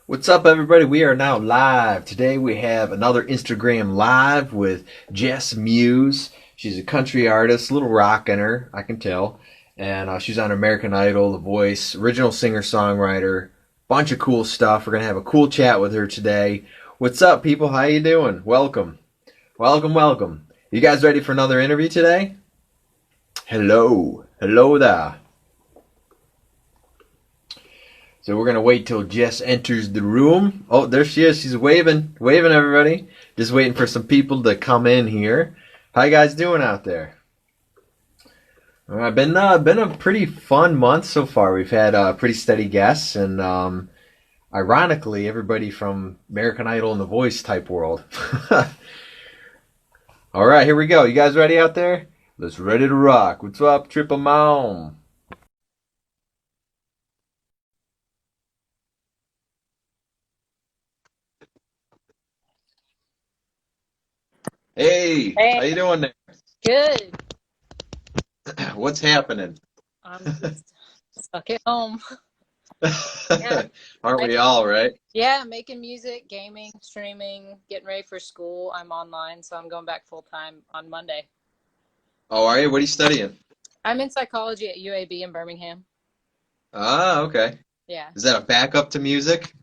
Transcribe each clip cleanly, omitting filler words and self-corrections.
What's up, everybody? We are now live. Today we have another Instagram live with Jess Meuse. She's a country artist, a little rock in her, I can tell. And she's on American Idol, The Voice, original singer-songwriter, bunch of cool stuff. We're going to have a cool chat with her today. What's up, people? How you doing? Welcome. Welcome, welcome. You guys ready for another interview today? Hello. Hello there. So we're gonna wait till Jess enters the room. Oh, there she is. She's waving, waving everybody. Just waiting for some people to come in here. How you guys doing out there? Been a pretty fun month so far. We've had pretty steady guests, and ironically, everybody from American Idol and The Voice type world. All right, here we go. You guys ready out there? Let's ready to rock. What's up, Triple Mom? Hey, Hey, how you doing there? good. What's happening? I'm just stuck at home. Yeah, Aren't I, we all, right? yeah, making music, gaming, streaming, getting ready for school. I'm online, so I'm going back full time on Monday. Oh, are you? What are you studying? I'm in psychology at UAB in Birmingham. Ah, okay. Yeah. Is that a backup to music?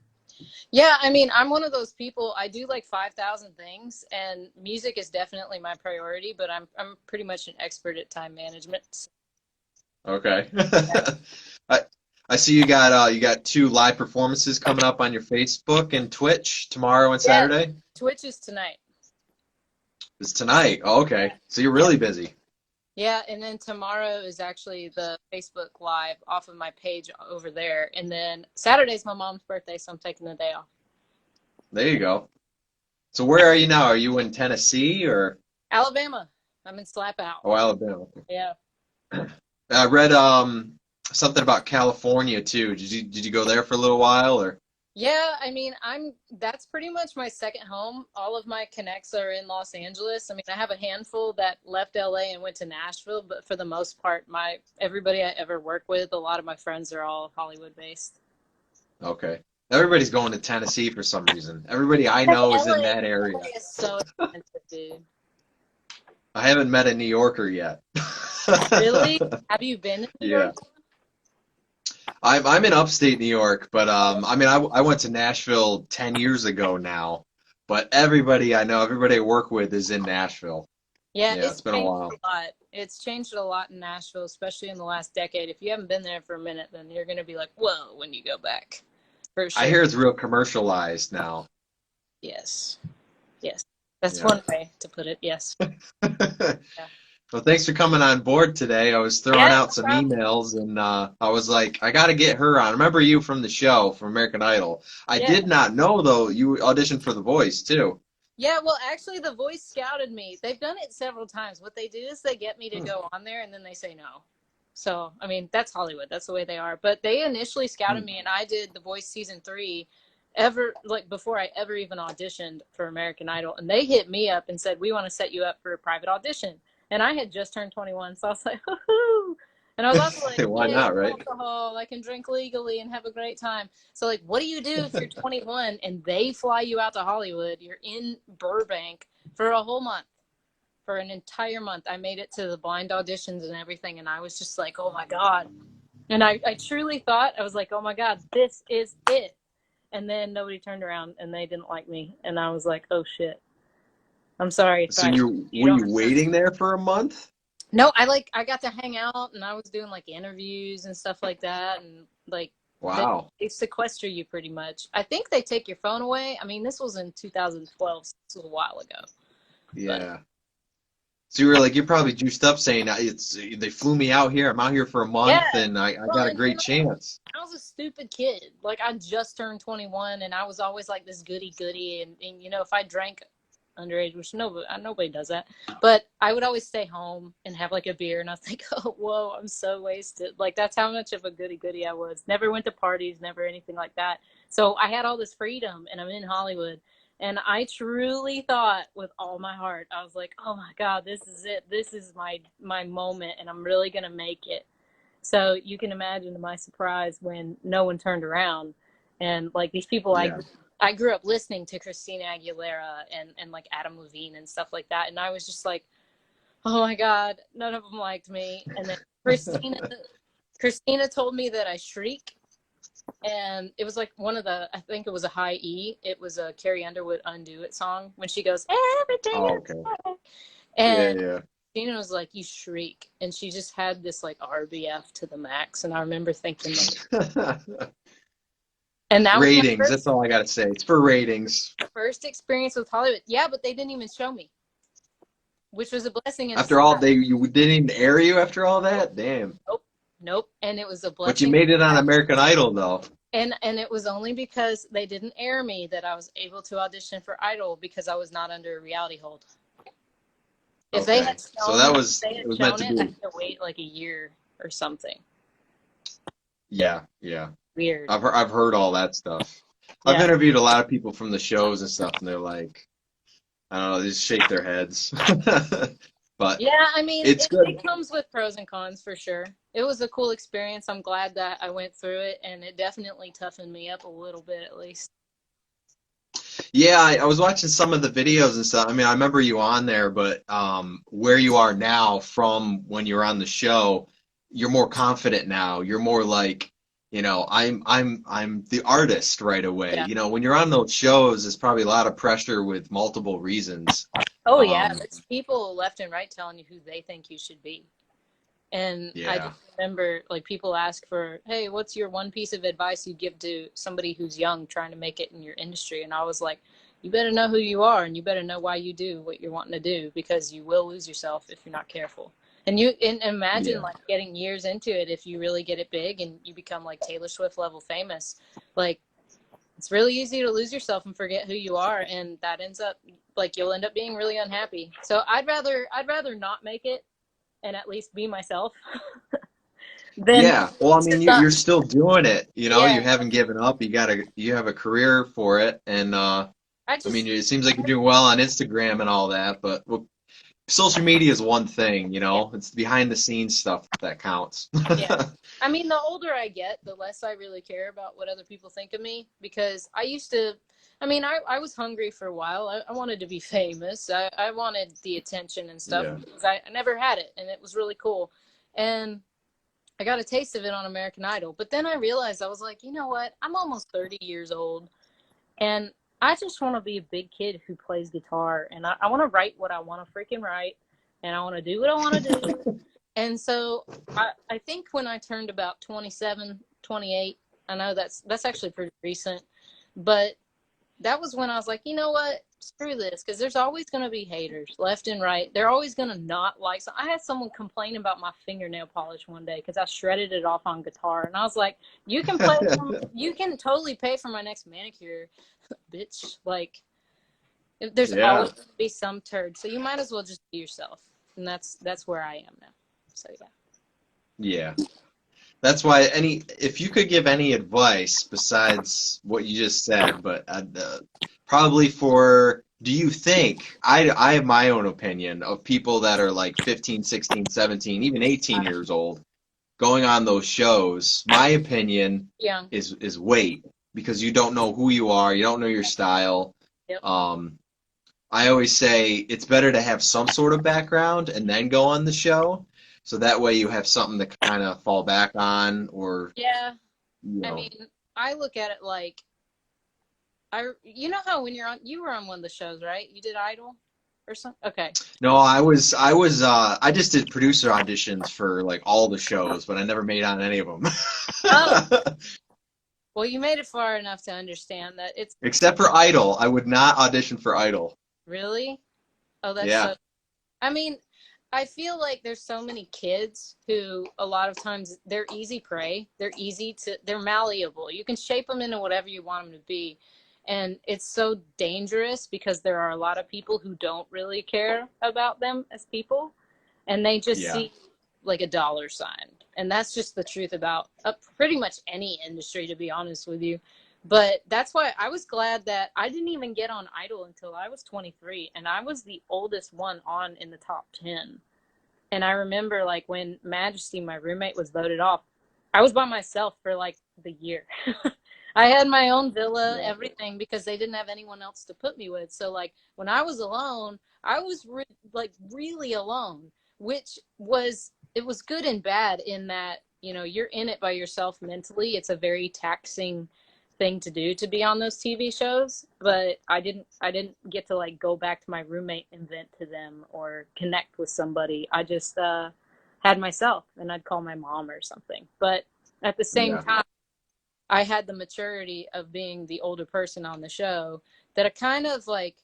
Yeah, I mean, I'm one of those people. I do like 5,000 things, and music is definitely my priority, but I'm pretty much an expert at time management. Okay. I I see you got two live performances coming up on your Facebook and Twitch tomorrow and Yeah, Saturday. Twitch is tonight. It's tonight. Oh, okay. So you're Yeah. really busy. Yeah, and then tomorrow is actually the Facebook Live off of my page over there. And then Saturday's my mom's birthday, so I'm taking the day off. There you go. So where are you now? Are you in Tennessee or Alabama. I'm in Slap Out. oh Alabama? Yeah. I read something about California too. Did you go there for a little while or? Yeah, I mean, that's pretty much my second home. All of my connects are in Los Angeles. I mean, I have a handful that left LA and went to Nashville, but for the most part, my everybody I ever work with, a lot of my friends are all Hollywood based. Okay. Everybody's going to Tennessee for some reason. Everybody I Because know is in that area. LA is so expensive, dude. I haven't met a New Yorker yet. Really? Have you been to New Yeah. York? I'm in upstate New York, but I mean I went to Nashville 10 years ago now, but everybody I know, everybody I work with is in Nashville. Yeah, Yeah, it's it's been a changed while. a lot. It's changed a lot in Nashville, especially in the last decade. If you haven't been there for a minute, then you're going to be like, whoa, when you go back. For I sure. hear it's real commercialized now. Yes. Yes. That's Yeah. one way to put it. Yes. Yeah. Well, thanks for coming on board today. I was throwing Yeah, out no some problem. emails and I was like, I got to get her on. I remember you from the show, from American Idol. I Yeah. did not know, though, you auditioned for The Voice, too. Yeah, well, actually, The Voice scouted me. They've done it several times. What they do is they get me to Hmm. go on there and then they say no. So, I mean, that's Hollywood. That's the way they are. But they initially scouted Hmm. me and I did The Voice season 3 ever like before I ever even auditioned for American Idol. And they hit me up and said, "We want to set you up for a private audition." And I had just turned 21, so I was like, "Woohoo!" And I was also like, Why "Yay, not, right? alcohol! I can drink legally and have a great time." So like, what do you do if you're 21 and they fly you out to Hollywood? You're in Burbank for a whole month, for an entire month. I made it to the blind auditions and everything, and I was just like, oh my God. And I truly thought, I was like, oh my God, this is it. And then nobody turned around and they didn't like me. And I was like, oh shit. I'm sorry if So I, you were don't you remember. waiting there for a month? No, I got to hang out and I was doing like interviews and stuff like that. And like, Wow. they sequester you pretty much. I think they take your phone away. I mean, this was in 2012, so this was a while ago. But Yeah. So you were like, you're probably juiced up saying it's they flew me out here. I'm out here for a yeah, month and I well, got a and you great know, chance. I was a stupid kid. Like I just turned 21 and I was always like this goody goody. And you know, if I drank underage, which nobody does that, but I would always stay home and have like a beer and I think, oh, whoa, I'm so wasted. Like that's how much of a goody goody I was. Never went to parties, never anything like that. So I had all this freedom and I'm in Hollywood. And I truly thought with all my heart, I was like, oh my God, this is it. This is my moment and I'm really gonna make it. So you can imagine my surprise when no one turned around. And like these people, Yeah. I grew up listening to Christina Aguilera and like Adam Levine and stuff like that. And I was just like, oh my God, none of them liked me. And then Christina told me that I shriek. And it was like one of the, I think it was a high E. It was a Carrie Underwood Undo It song when she goes, everything Oh, is okay. okay. Yeah, And yeah. Christina was like, you shriek. And she just had this like RBF to the max. And I remember thinking, like, and that was my Ratings. That's all I gotta say. It's for ratings. first experience with Hollywood. Yeah, but they didn't even show me, which was a blessing in After all, disguise. you didn't even air you after all that. Damn. Nope, nope. And it was a But you blessing. made it on American Idol, though. And it was only because they didn't air me that I was able to audition for Idol because I was not under a reality hold. If they Okay. had So shown, it was meant to I be. had to wait like a year or something. Yeah, yeah. Weird. I've heard all that stuff. I've Yeah. interviewed a lot of people from the shows and stuff, and they're like, I don't know, they just shake their heads. But Yeah, I mean, it's good. it comes with pros and cons for sure. It was a cool experience. I'm glad that I went through it, and it definitely toughened me up a little bit at least. Yeah, I was watching some of the videos and stuff. I mean, I remember you on there, but where you are now from when you were on the show, you're more confident now. You're more like, I'm the artist right away. Yeah. You know, when you're on those shows, there's probably a lot of pressure with multiple reasons. Oh yeah, Um, there's people left and right telling you who they think you should be. And I yeah, just remember like people ask for, hey, what's your one piece of advice you give to somebody who's young trying to make it in your industry? And I was like, you better know who you are and you better know why you do what you're wanting to do because you will lose yourself if you're not careful. And imagine yeah, like getting years into it if you really get it big and you become like Taylor Swift level famous. Like it's really easy to lose yourself and forget who you are, and that ends up like you'll end up being really unhappy. So I'd rather not make it and at least be myself than yeah. Well, I mean, not. you're still doing it. You know, you Yeah, haven't given up. You have a career for it, and I I mean, just it seems like you're doing well on Instagram and all that, but well, social media is one thing, yeah, it's behind the scenes stuff that counts. yeah. I mean, the older I get, the less I really care about what other people think of me because I used to. I mean, I was hungry for a while. I wanted to be famous. I wanted the attention and stuff Yeah. because I never had it, and it was really cool. And I got a taste of it on American Idol. But then I realized I was like, you know what? I'm almost 30 years old. And I just want to be a big kid who plays guitar. And I want to write what I want to freaking write. And I want to do what I want to do. And so I think when I turned about 27, 28, I know that's actually pretty recent. But that was when I was like, you know what? Screw this, because there's always going to be haters left and right. They're always going to not like. So I had someone complain about my fingernail polish one day because I shredded it off on guitar, and I was like, you can totally pay for my next manicure, bitch. Like, there's Yeah. always going to be some turd, so you might as well just be yourself, and that's where I am now. So yeah. Yeah. That's why if you could give any advice besides what you just said, but probably do you think, I have my own opinion of people that are like 15, 16, 17, even 18 years old going on those shows. My opinion Yeah. is wait, because you don't know who you are, you don't know your style. Yep. Um, I always say it's better to have some sort of background and then go on the show, so that way you have something to kind of fall back on, or Yeah. you I know. mean, I look at it like you know how when you were on one of the shows, right? You did Idol or something. Okay. No, I just did producer auditions for like all the shows, but I never made on any of them. Oh, well, you made it far enough to understand that it's Except for Idol. I would not audition for Idol. really. Oh, that's Yeah. so. I mean, I feel like there's so many kids who a lot of times they're easy prey. They're malleable. You can shape them into whatever you want them to be. And it's so dangerous because there are a lot of people who don't really care about them as people and they just Yeah. see like a dollar sign. And that's just the truth about pretty much any industry, to be honest with you. But that's why I was glad that I didn't even get on Idol until I was 23, and I was the oldest one on in the top 10. And I remember like when Majesty, my roommate, was voted off, I was by myself for like the year. I had my own villa, Yeah. everything, because they didn't have anyone else to put me with. So like when I was alone, I was like really alone, which was it was good and bad in that, you know, you're in it by yourself mentally. It's a very taxing thing to do to be on those TV shows, but I didn't get to like go back to my roommate and vent to them or connect with somebody. I just had myself and I'd call my mom or something. But at the same Yeah. time, I had the maturity of being the older person on the show that I kind of like,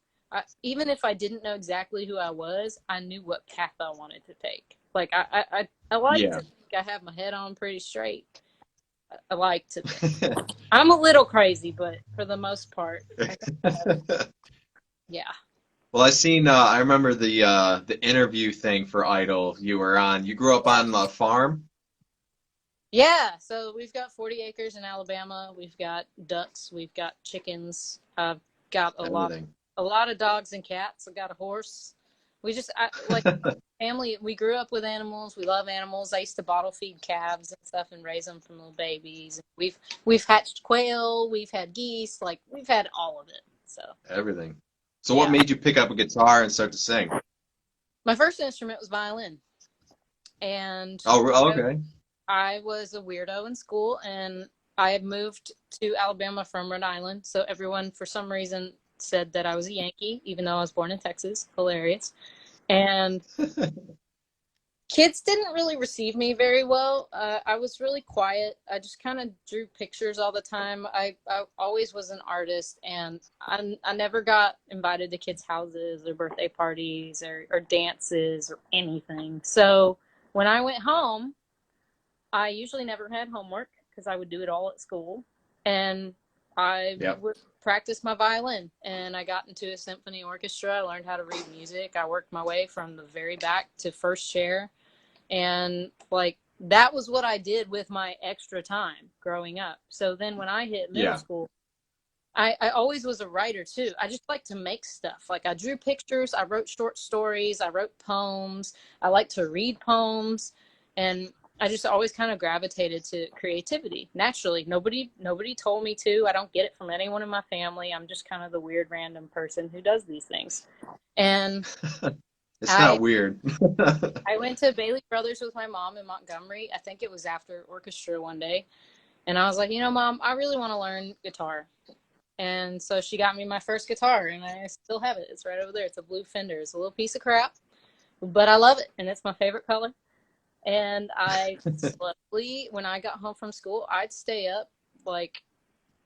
even if I didn't know exactly who I was, I knew what path I wanted to take. Like, I like Yeah. to think I have my head on pretty straight. I like to think. I'm a little crazy, but for the most part, I think I have, yeah. Well, I remember the interview thing for Idol you were on. You grew up on a farm? Yeah, so we've got 40 acres in Alabama. We've got ducks, we've got chickens. I've got Everything. a lot of dogs and cats. I've got a horse. Like family. We grew up with animals. We love animals. I used to bottle feed calves and stuff and raise them from little babies. We've hatched quail. We've had geese. Like we've had all of it. So Everything. So what yeah, made you pick up a guitar and start to sing? my first instrument was violin, and Okay. I was a weirdo in school, and I had moved to Alabama from Rhode Island. So everyone, for some reason, said that I was a Yankee, even though I was born in Texas. Hilarious. And kids didn't really receive me very well. I was really quiet. I just kind of drew pictures all the time. I always was an artist, and I never got invited to kids' houses or birthday parties or dances or anything. So when I went home, I usually never had homework because I would do it all at school. And I Yep. would practice my violin. And I got into a symphony orchestra. I learned how to read music. I worked my way from the very back to first chair. And like that was what I did with my extra time growing up. So then when I hit middle Yeah. school, I always was a writer too. I just like to make stuff. Like I drew pictures, I wrote short stories, I wrote poems. I like to read poems, and I just always kind of gravitated to creativity naturally. Nobody told me to. I don't get it from anyone in my family. I'm just kind of the weird random person who does these things. And It's I not weird. I went to Bailey Brothers with my mom in Montgomery. I think it was after orchestra one day. And I was like, you know, Mom, I really want to learn guitar. And so she got me my first guitar, and I still have it. It's right over there. It's a blue Fender. It's a little piece of crap, but I love it, and it's my favorite color. And I slowly, when I got home from school, I'd stay up like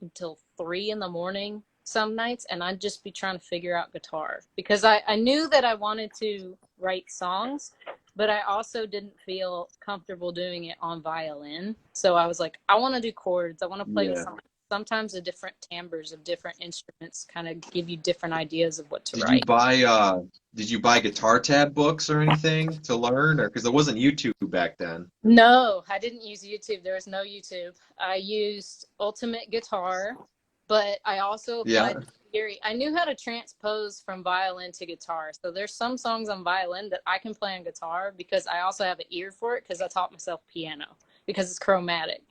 until 3 in the morning some nights, and I'd just be trying to figure out guitar because I knew that I wanted to write songs, but I also didn't feel comfortable doing it on violin. So I was like, I want to do chords. I want to play with Yeah. something. Sometimes the different timbres of different instruments kind of give you different ideas of what to Did you write. buy did you buy guitar tab books or anything to learn, or because there wasn't YouTube back then? No, I didn't use YouTube. There was no YouTube. I used Ultimate Guitar, but I also applied Yeah. theory. I knew how to transpose from violin to guitar. So there's some songs on violin that I can play on guitar because I also have an ear for it because I taught myself piano because it's chromatic.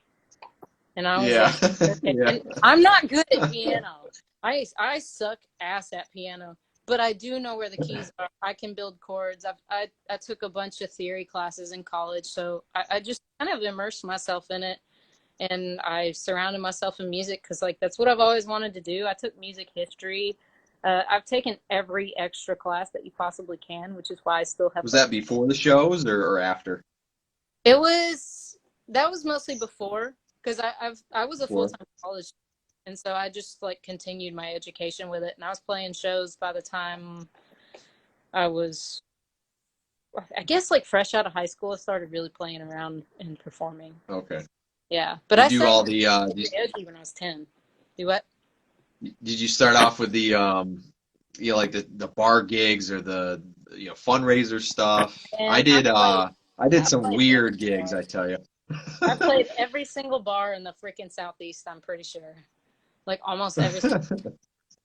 And I was Yeah. like, okay. Yeah. And I'm not good at piano. I suck ass at piano, but I do know where the keys are. I can build chords. I took a bunch of theory classes in college, so I just kind of immersed myself in it, and I surrounded myself in music because like that's what I've always wanted to do. I took music history. I've taken every extra class that you possibly can, which is why I still have Was like that before the shows or after? it was that was mostly before because I was a full Before. time college, and so I just like continued my education with it, and I was playing shows by the time I was, I guess, like fresh out of high school. I started really playing around and performing. Okay. Yeah, but You I do sang all with the karaoke when I was 10. Do what? did you start off with the like the bar gigs or the fundraiser stuff? And I did I some played every weird gigs, bar. I tell you. I played every single bar in the freaking Southeast. I'm pretty sure, like almost every.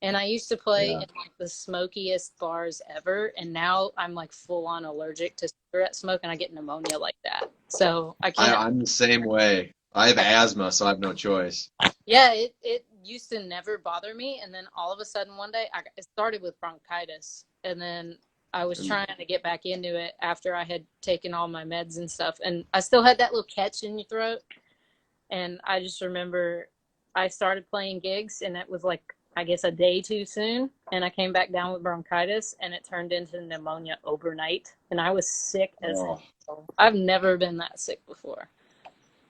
And I used to play Yeah. in like the smokiest bars ever, and now I'm like full on allergic to cigarette smoke, and I get pneumonia like that. So I can't. I'm the same way. I have I, asthma, so I have no choice. Yeah, it used to never bother me, and then all of a sudden one day it started with bronchitis, and then I was Ooh. trying to get back into it after I had taken all my meds and stuff, and I still had that little catch in your throat, and I just remember I started playing gigs, and it was like I guess a day too soon, and I came back down with bronchitis, and it turned into pneumonia overnight, and I was sick as Oh, hell. I've never been that sick before.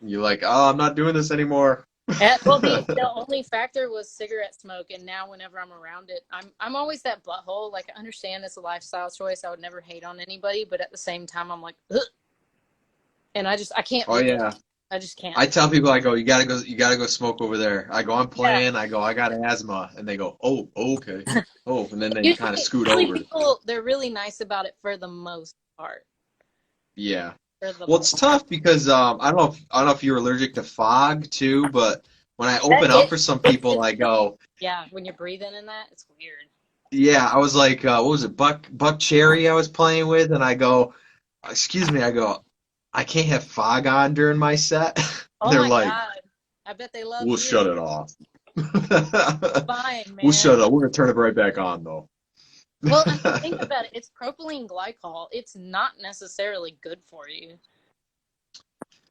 you're like, oh, I'm not doing this anymore. Well, the only factor was cigarette smoke, and now whenever I'm around it, I'm always that butthole. Like I understand it's a lifestyle choice. I would never hate on anybody, but at the same time, I'm like, ugh, and I can't Oh leave it. yeah. I just can't. I tell people, I go, you gotta go smoke over there. I go, I'm Yeah. playing. I go, I got asthma, and they go, oh, okay, oh, and then they kind of scoot Usually over. people they're really nice about it for the most part. Yeah. For the Well, it's most. tough because I don't know if you're allergic to fog too, but when I That open up it for some it's people, I go, yeah. When you're breathing in that, it's weird. yeah, I was like, what was it, Buck Cherry I was playing with, and I go, excuse me, I go, I can't have fog on during my set. Oh They're my like, god! I bet they love we'll you. shut it off. Fine, We'll man. shut it off. We're gonna turn it right back on though. Well, I mean, think about it. It's propylene glycol. It's not necessarily good for you.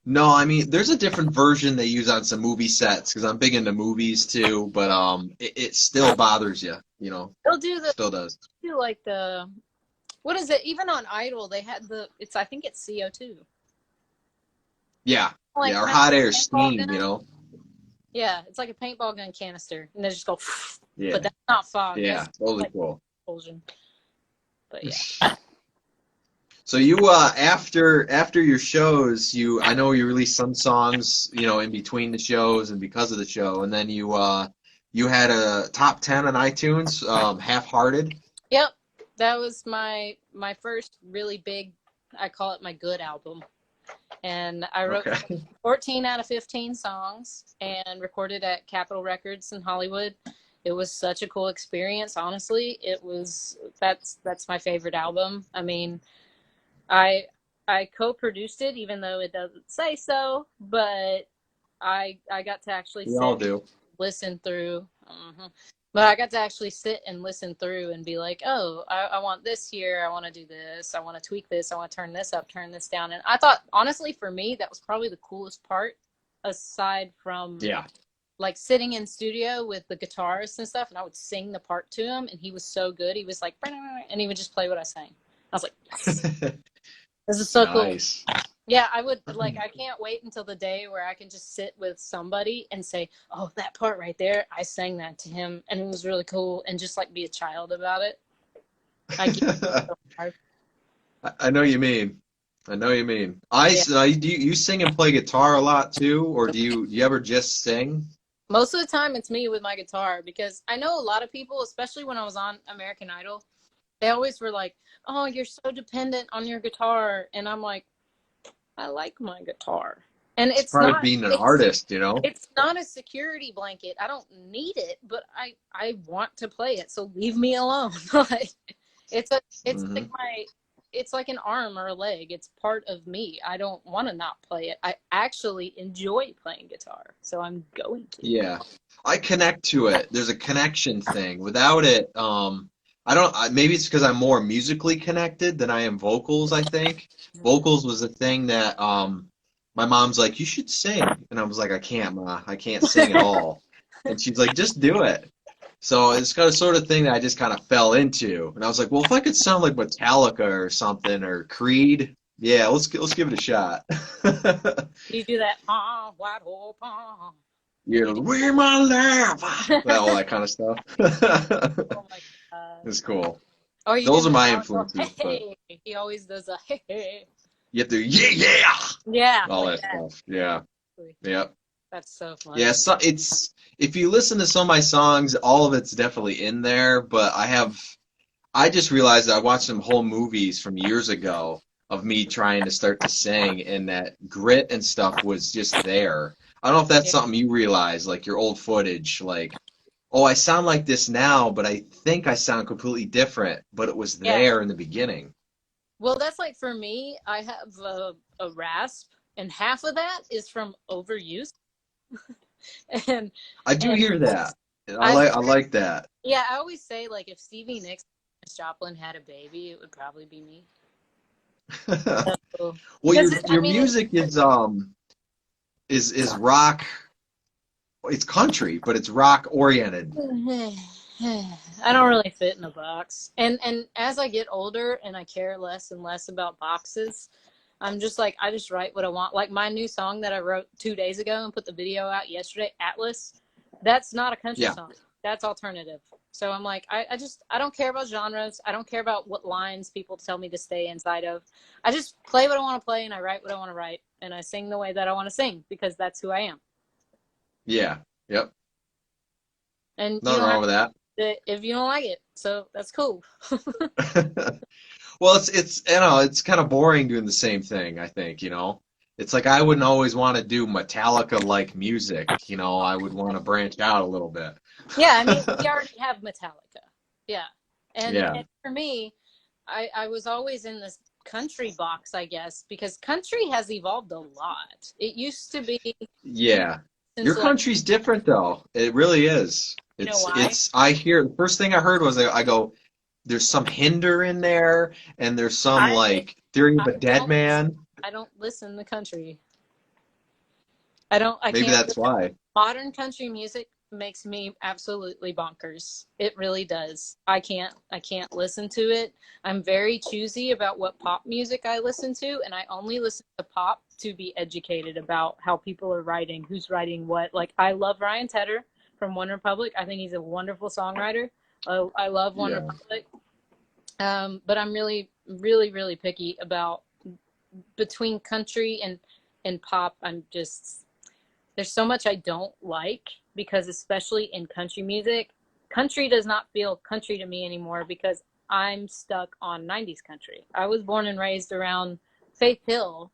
No, I mean, there's a different version they use on some movie sets because I'm big into movies too, but it still bothers you, you know, They'll do still does. like the what is it? Even on Idol, they had the it's I think it's CO2. Yeah, Like yeah, or kind of hot air a paintball steam, you gun. know. Yeah, it's like a paintball gun canister, and they just go. But Yeah, that's not fog. yeah, That's totally like cool. expulsion. But yeah. So you after your shows, I know you released some songs, you know, in between the shows and because of the show, and then you had a top 10 on iTunes, Half-Hearted. Yep, that was my first really big. I call it my good album, and I wrote Okay. 14 out of 15 songs and recorded at Capitol Records in Hollywood. It was such a cool experience. Honestly, it was that's my favorite album. I mean, I I co-produced it, even though it doesn't say so, but I got to actually We all sit, do. listen through. But I got to actually sit and listen through and be like, oh, I want this here. I want to do this. I want to tweak this. I want to turn this up, turn this down. And I thought, honestly, for me, that was probably the coolest part, aside from Yeah. like sitting in studio with the guitarist and stuff. And I would sing the part to him, and he was so good. He was like, and he would just play what I sang. I was like, yes, this is so cool. Nice. Yeah, I would like I can't wait until the day where I can just sit with somebody and say, "Oh, that part right there, I sang that to him and it was really cool," and just like be a child about it. I get so hard. I know you mean. I know you mean. Yeah. Do you sing and play guitar a lot too, or do you ever just sing? Most of the time it's me with my guitar because I know a lot of people, especially when I was on American Idol, they always were like, "Oh, you're so dependent on your guitar." And I'm like, "I like my guitar." And It's it's part of not being an it's artist, you know? it's not a security blanket. I don't need it, but I want to play it, so leave me alone. Like it's a it's like Hmm. my it's like an arm or a leg. It's part of me. I don't want to not play it. I actually enjoy playing guitar, so I'm going to. Yeah. I connect to it. There's a connection thing. Without it, I don't, maybe it's because I'm more musically connected than I am vocals, I think. Vocals was a thing that my mom's like, you should sing. And I was like, I can't, Ma. I can't sing at all. And she's like, just do it. So it's got a sort of thing that I just kind of fell into. And I was like, well, if I could sound like Metallica or something or Creed, yeah, let's give it a shot. You do that, white hole, You're you do. like, where my love? Well, all that kind of stuff. Oh my god. It's cool. Or you do Those are my Metallica. influences, but Hey, he always does a hey, hey. you have to, yeah, yeah, Yeah, all like that that. stuff. Yeah, yep. That's so Yeah, funny. so if you listen to some of my songs, all of it's definitely in there, but I just realized that I watched some whole movies from years ago of me trying to start to sing, and that grit and stuff was just there. I don't know if that's Yeah. something you realize, like your old footage, like, oh, I sound like this now, but I think I sound completely different, but it was Yeah. there in the beginning. Well, that's like for me, I have a rasp, and half of that is from overuse. and I do and hear that. I I like that. yeah, I always say like if Stevie Nicks and Janis Joplin had a baby, it would probably be me. So, Well, because I your mean, music is rock. It's country, but it's rock oriented. I don't really fit in a box. And as I get older and I care less and less about boxes, I'm just like I just write what I want. Like my new song that I wrote 2 days ago and put the video out yesterday, Atlas. That's not a country Yeah, song. That's alternative. So I'm like I don't care about genres. I don't care about what lines people tell me to stay inside of. I just play what I want to play and I write what I want to write and I sing the way that I want to sing because that's who I am. yeah, yep. And you Nothing don't wrong have with that. to if you don't like it. So that's cool. Well, it's you know it's kind of boring doing the same thing. I think it's like I wouldn't always want to do Metallica like music. I would want to branch out a little bit. Yeah, I mean, we already have Metallica. Yeah. Yeah, And for me, I was always in this country box, I guess, because country has evolved a lot. It used to be yeah. Your since like, country's different though. It really is. you know why? I hear the first thing I heard was I go, there's some hinder in there, and there's some I like theory of I a dead don't man. I don't listen to country. I Maybe can't that's why. modern country music makes me absolutely bonkers. It really does. I can't listen to it. I'm very choosy about what pop music I listen to, and I only listen to pop to be educated about how people are writing, who's writing what. Like I love Ryan Tedder from One Republic. I think he's a wonderful songwriter. I love One Yeah. Republic. But I'm really, really, really picky about between country and pop. I'm just there's so much I don't like because especially in country music, country does not feel country to me anymore because I'm stuck on 90s country. I was born and raised around Faith Hill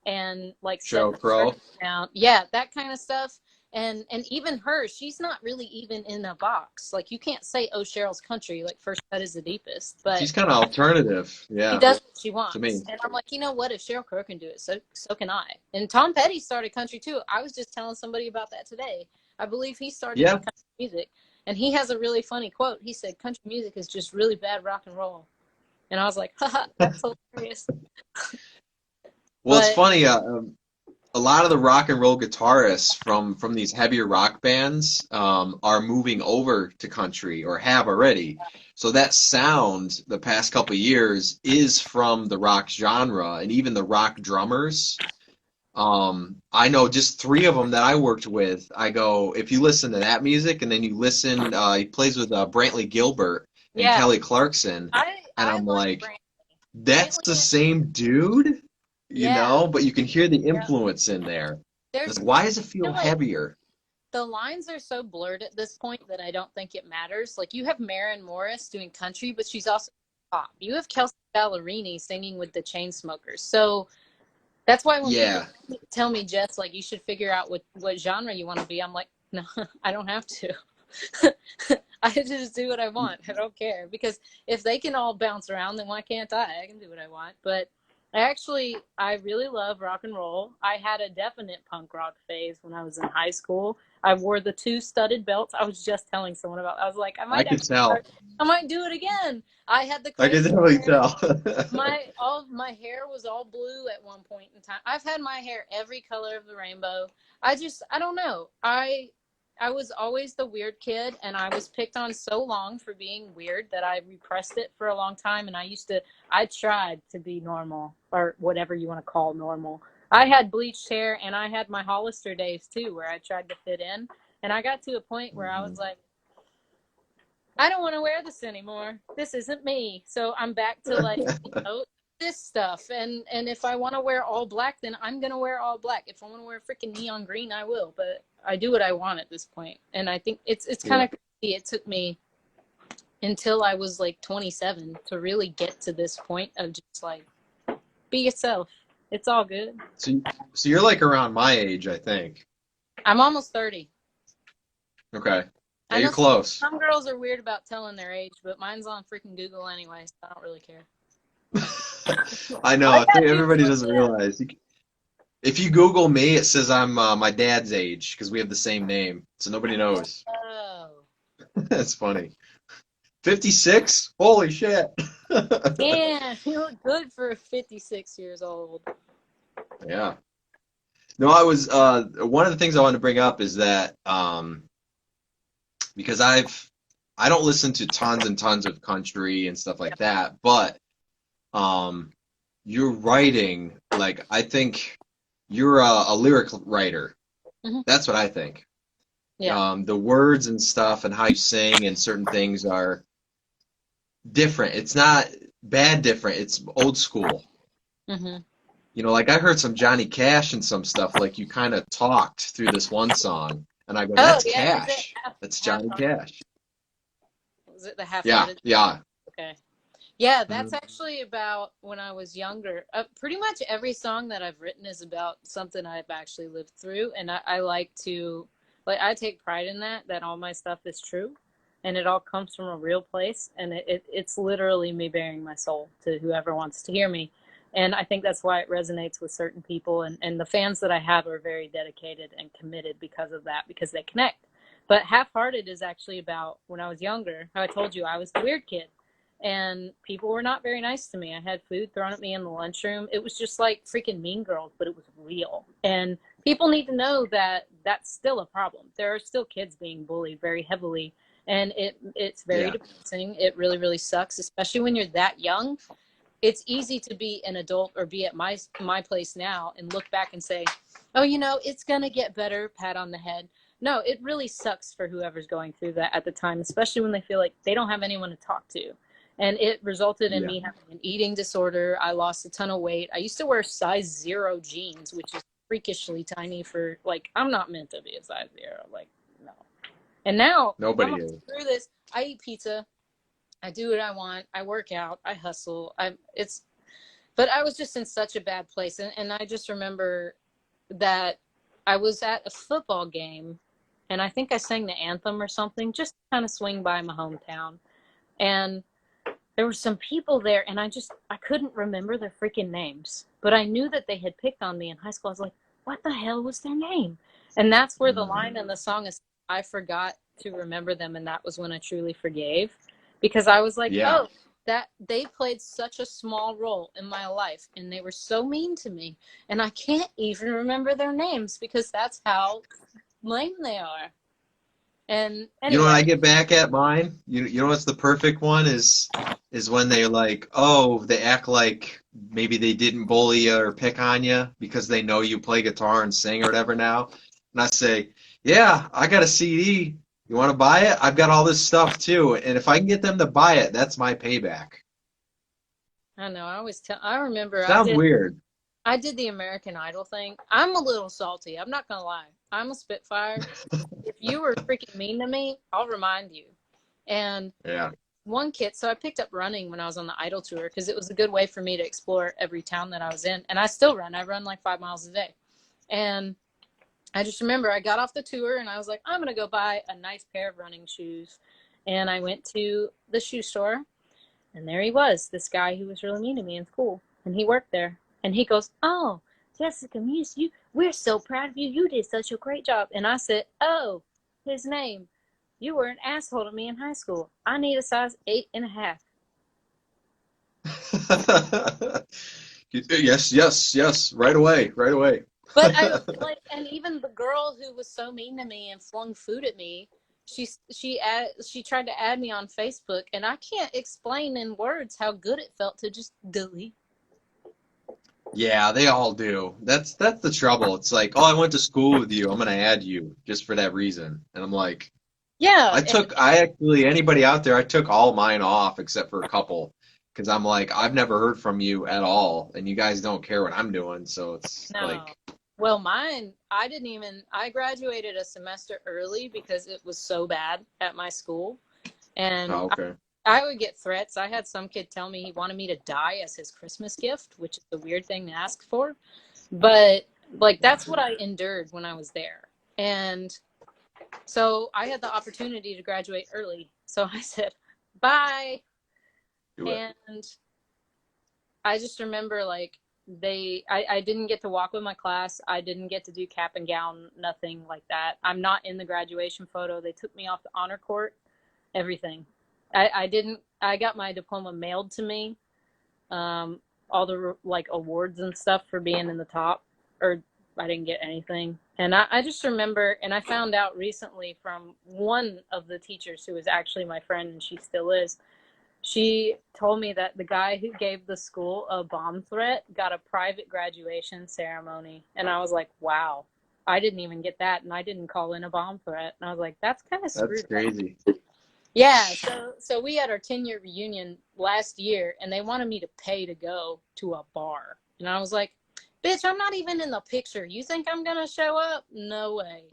and like Sheryl Seven Crow. Down. Yeah, that kind of stuff. And even her, she's not really even in a box. Like you can't say, "Oh, Cheryl's country." Like First Cut is the deepest, but She's kind of alternative. she Yeah, does what she to wants. me. And I'm like, you know what? If Sheryl Crow can do it, so can I. And Tom Petty started country too. I was just telling somebody about that today. I believe he started in Yeah. country music. And he has a really funny quote. He said, country music is just really bad rock and roll. And I was like, haha, that's hilarious. Well, it's But funny. A lot of the rock and roll guitarists from these heavier rock bands are moving over to country or have already. So that sound the past couple of years is from the rock genre and even the rock drummers. I know just three of them that I worked with. I go, if you listen to that music and then you listen, he plays with Brantley Gilbert and yeah, Kelly Clarkson, and I I'm like like, Brantley. that's the Brantley, same dude, yeah, but you can hear the yeah. influence in there. There's It's like, why does it I feel feel like heavier? the lines are so blurred at this point that I don't think it matters. Like you have Maren Morris doing country, but she's also pop. You have Kelsey Ballerini singing with the Chainsmokers. So that's why when people Yeah. tell me, Jess, like you should figure out what genre you want to be, I'm like, no, I don't have to. I just do what I want. I don't care because if they can all bounce around, then why can't I? I can do what I want. But I really love rock and roll. I had a definite punk rock phase when I was in high school. I wore the 2 studded belts. I was just telling someone about. I was like, I could tell. I might do it again. I had the I could crazy definitely hair. tell. My hair was all blue at one point in time. I've had my hair every color of the rainbow. I don't know. I was always the weird kid and I was picked on so long for being weird that I repressed it for a long time and I tried to be normal or whatever you want to call normal. I had bleached hair and I had my Hollister days too where I tried to fit in and I got to a point where I was like I don't want to wear this anymore. This isn't me. So I'm back to like, this stuff. And if I want to wear all black, then I'm going to wear all black. If I want to wear freaking neon green, I will. But I do what I want at this point. And I think it's kind Yeah. of crazy. It took me until I was like 27 to really get to this point of just like, be yourself. It's all good. So you're like around my age, I think. I'm almost 30. Okay. Yeah, I know you're close. some girls are weird about telling their age, but mine's on freaking Google anyway, so I don't really care. I know. All I you think gotta do is everybody look doesn't it up. realize If you Google me, it says I'm my dad's age because we have the same name, so nobody knows. Oh, That's funny. 56? Holy shit. yeah, you look good for 56 years old. Yeah. No, I was one of the things I wanted to bring up is that because I don't listen to tons and tons of country and stuff like that, but um your writing, like I think you're a lyric writer. Hmm. That's what I think. Yeah. The words and stuff and how you sing and certain things are different. It's not bad different, it's old school. Hmm. Like I heard some Johnny Cash and some stuff, like you kind of talked through this one song, and I go, Oh, that's yeah. Is it Cash. That's Johnny half-hearted? Cash. Was it the Yeah, half-hearted? yeah. Okay. Yeah, that's Mhm. actually about when I was younger. Pretty much every song that I've written is about something I've actually lived through, and I like to, like, I take pride in that all my stuff is true, and it all comes from a real place, and it's literally me bearing my soul to whoever wants to hear me. And I think that's why it resonates with certain people, and the fans that I have are very dedicated and committed because of that, because they connect. But Half-Hearted is actually about when I was younger, how I told you I was the weird kid and people were not very nice to me. I had food thrown at me in the lunchroom. It was just like freaking Mean Girls, but it was real. And people need to know that that's still a problem. There are still kids being bullied very heavily, and it's very Yeah. depressing. It really really sucks, especially when you're that young. It's easy to be an adult or be at my place now and look back and say, "Oh, it's going to get better, pat on the head." No, it really sucks for whoever's going through that at the time, especially when they feel like they don't have anyone to talk to. And it resulted in Yeah. me having an eating disorder. I lost a ton of weight. I used to wear size 0 jeans, which is freakishly tiny for, like, I'm not meant to be a size 0. Like, no. And now I'm Nobody like, is. screw this. I eat pizza. I do what I want. I work out. I hustle. But I was just in such a bad place. And I just remember that I was at a football game and I think I sang the anthem or something, just to kind of swing by my hometown. And there were some people there and I couldn't remember their freaking names, but I knew that they had picked on me in high school. I was like, what the hell was their name? And that's where the Mm. line in the song is, I forgot to remember them, and that was when I truly forgave, because I was like, Yeah. oh, that they played such a small role in my life and they were so mean to me, and I can't even remember their names because that's how lame they are. And When anyway. I get back at mine, you know what's the perfect one is when they're like, oh, they act like maybe they didn't bully you or pick on you because they know you play guitar and sing or whatever now. And I say, yeah, I got a CD. You want to buy it? I've got all this stuff too. And if I can get them to buy it, that's my payback. I know. I remember Sounds weird. I did the American Idol thing. I'm a little salty. I'm not gonna lie. I'm a Spitfire. If you were freaking mean to me, I'll remind you. And Yeah. one kid, so I picked up running when I was on the Idol tour because it was a good way for me to explore every town that I was in. And I still run. I run like 5 miles a day. And I just remember I got off the tour and I was like, I'm gonna go buy a nice pair of running shoes. And I went to the shoe store. And there he was, this guy who was really mean to me in school. And he worked there. And he goes, oh, Jessica Meuse, we're so proud of you. You did such a great job. And I said, oh, his name. You were an asshole to me in high school. I need a size 8.5. Yes, yes, yes. Right away, right away. But I like, and even the girl who was so mean to me and flung food at me, she tried to add me on Facebook, and I can't explain in words how good it felt to just delete. Yeah, they all do. That's the trouble. It's like, oh, I went to school with you. I'm gonna add you just for that reason. And I'm like, Yeah, and I actually, anybody out there, I took all mine off except for a couple because I'm like, I've never heard from you at all, and you guys don't care what I'm doing. So it's no. like, Well, mine, I graduated a semester early because it was so bad at my school. And oh, okay. I would get threats. I had some kid tell me he wanted me to die as his Christmas gift, which is a weird thing to ask for. But, like, that's what I endured when I was there. And so I had the opportunity to graduate early. So I said, bye. Do it. And I just remember, like, I didn't get to walk with my class. I didn't get to do cap and gown, nothing like that. I'm not in the graduation photo. They took me off the honor court, everything. I didn't, I got my diploma mailed to me, all the like awards and stuff for being in the top, or I didn't get anything. And I just remember, and I found out recently from one of the teachers who was actually my friend, and she still is. She told me that the guy who gave the school a bomb threat got a private graduation ceremony. And I was like, wow, I didn't even get that. And I didn't call in a bomb threat. And I was like, that's kind of That's screwed up. crazy. Yeah. So we had our 10-year reunion last year, and they wanted me to pay to go to a bar. And I was like, bitch, I'm not even in the picture. You think I'm going to show up? No way.